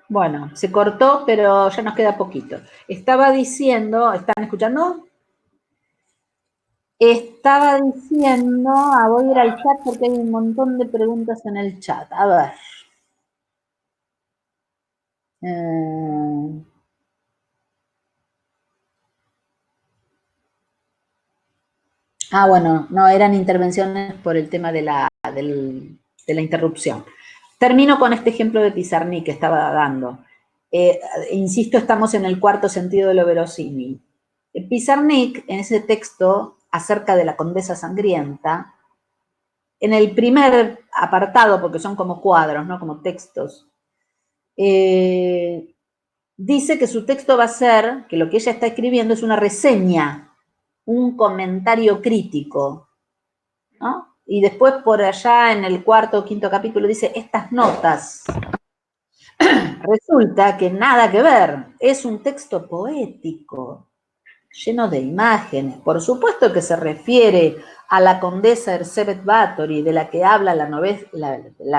Bueno, se cortó, pero ya nos queda poquito. Estaba diciendo, ¿están escuchando? Estaba diciendo, voy a ir al chat porque hay un montón de preguntas en el chat. A ver. Bueno, no, eran intervenciones por el tema de la interrupción. Termino con este ejemplo de Pizarnik que estaba dando. Insisto, estamos en el cuarto sentido de lo verosímil. Pizarnik, en ese texto acerca de la condesa sangrienta, en el primer apartado, porque son como cuadros, ¿no? Como textos, dice que su texto va a ser, que lo que ella está escribiendo es una reseña, un comentario crítico, ¿no? Y después por allá en el cuarto o quinto capítulo dice estas notas. Resulta que nada que ver, es un texto poético, lleno de imágenes. Por supuesto que se refiere a la condesa Erzsébet Báthory, de la que habla la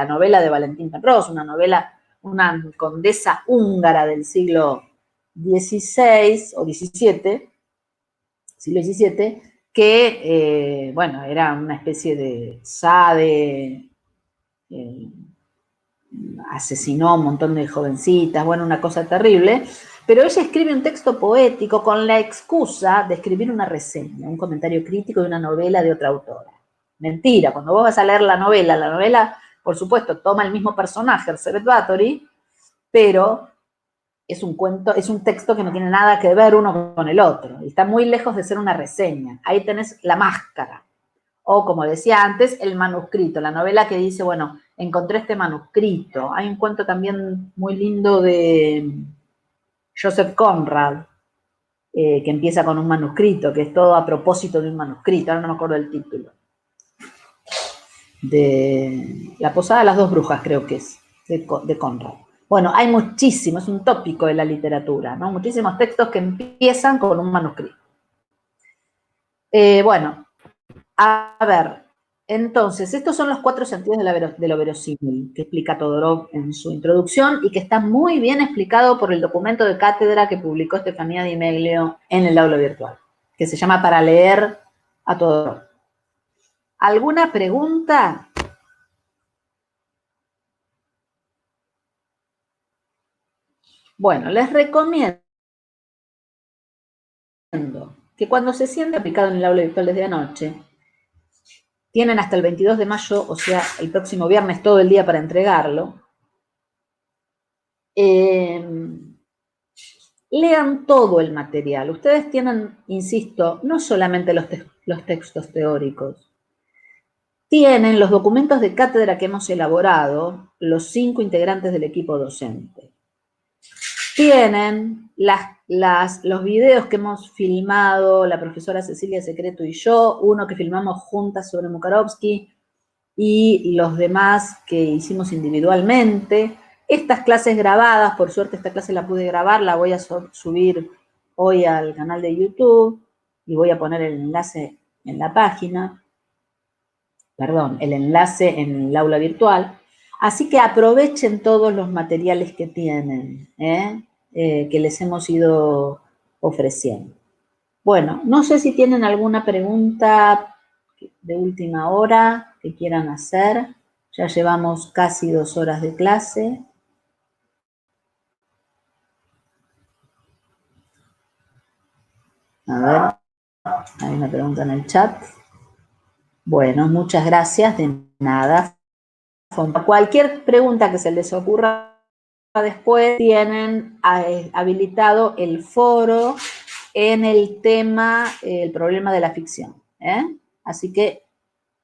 novela de Valentín Penrose, una condesa húngara del siglo XVI o XVII, siglo XVII, que, bueno, era una especie de sade, asesinó a un montón de jovencitas, bueno, una cosa terrible, pero ella escribe un texto poético con la excusa de escribir una reseña, un comentario crítico de una novela de otra autora. Mentira, cuando vos vas a leer la novela, por supuesto, toma el mismo personaje, Erzsébet Báthory, pero es un cuento, es un texto que no tiene nada que ver uno con el otro, y está muy lejos de ser una reseña. Ahí tenés la máscara, o como decía antes, el manuscrito, la novela que dice, bueno, encontré este manuscrito. Hay un cuento también muy lindo de Joseph Conrad, que empieza con un manuscrito, que es todo a propósito de un manuscrito, ahora no me acuerdo el título. De La posada de las dos brujas, creo que es, de Conrad. Bueno, hay muchísimos, es un tópico de la literatura, ¿no? Muchísimos textos que empiezan con un manuscrito. Bueno, a ver, entonces, estos son los 4 sentidos de lo verosímil que explica Todorov en su introducción y que está muy bien explicado por el documento de cátedra que publicó Estefanía Di Meglio en el aula virtual, que se llama Para leer a Todorov. ¿Alguna pregunta? Bueno, les recomiendo que cuando se siente aplicado en el aula virtual desde anoche, tienen hasta el 22 de mayo, o sea, el próximo viernes, todo el día para entregarlo. Lean todo el material. Ustedes tienen, insisto, no solamente los textos teóricos, tienen los documentos de cátedra que hemos elaborado, los 5 integrantes del equipo docente. Tienen los videos que hemos filmado la profesora Cecilia Secreto y yo, uno que filmamos juntas sobre Mukarovsky y los demás que hicimos individualmente. Estas clases grabadas, por suerte esta clase la pude grabar, la voy a subir hoy al canal de YouTube y voy a poner el enlace en la página, perdón, el enlace en el aula virtual. Así que aprovechen todos los materiales que tienen, que les hemos ido ofreciendo. Bueno, no sé si tienen alguna pregunta de última hora que quieran hacer. Ya llevamos casi 2 horas de clase. A ver, hay una pregunta en el chat. Bueno, muchas gracias, de nada. Cualquier pregunta que se les ocurra después, tienen habilitado el foro en el tema, el problema de la ficción. Así que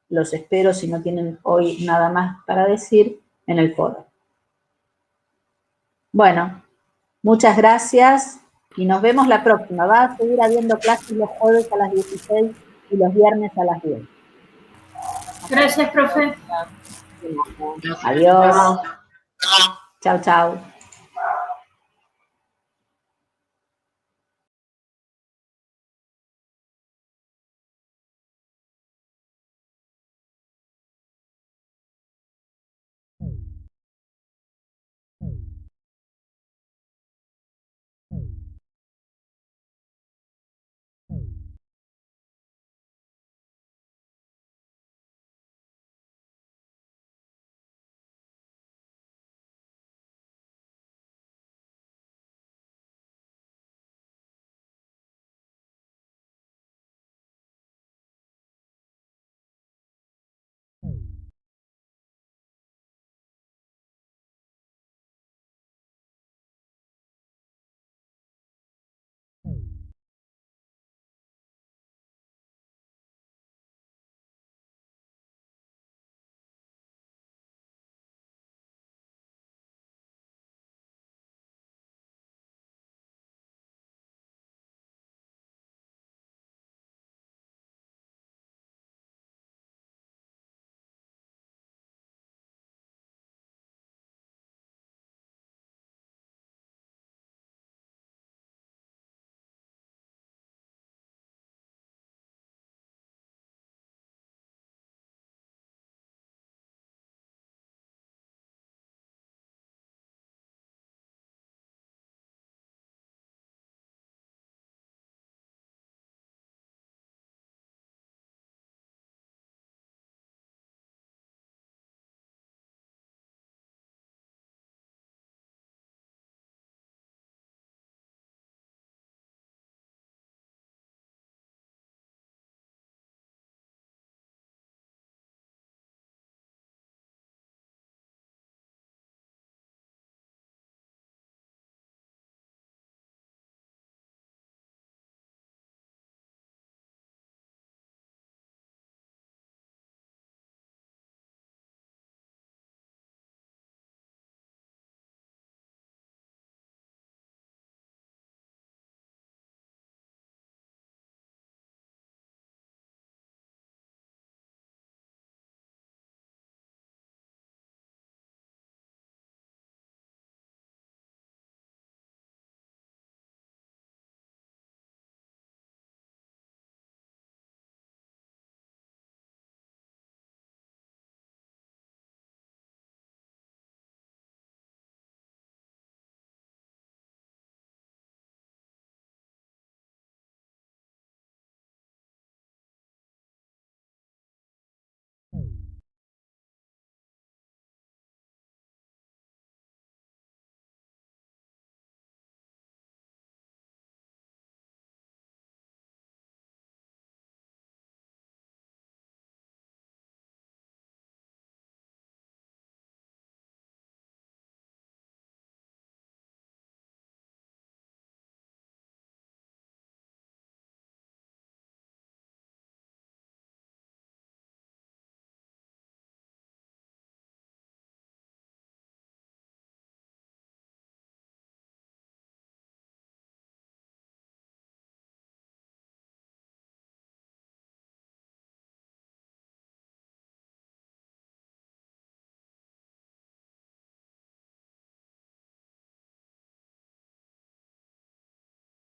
los espero, si no tienen hoy nada más para decir, en el foro. Bueno, muchas gracias y nos vemos la próxima. Va a seguir habiendo clases los jueves a las 16 y los viernes a las 10. Gracias, profe. Adiós. Chao, chao.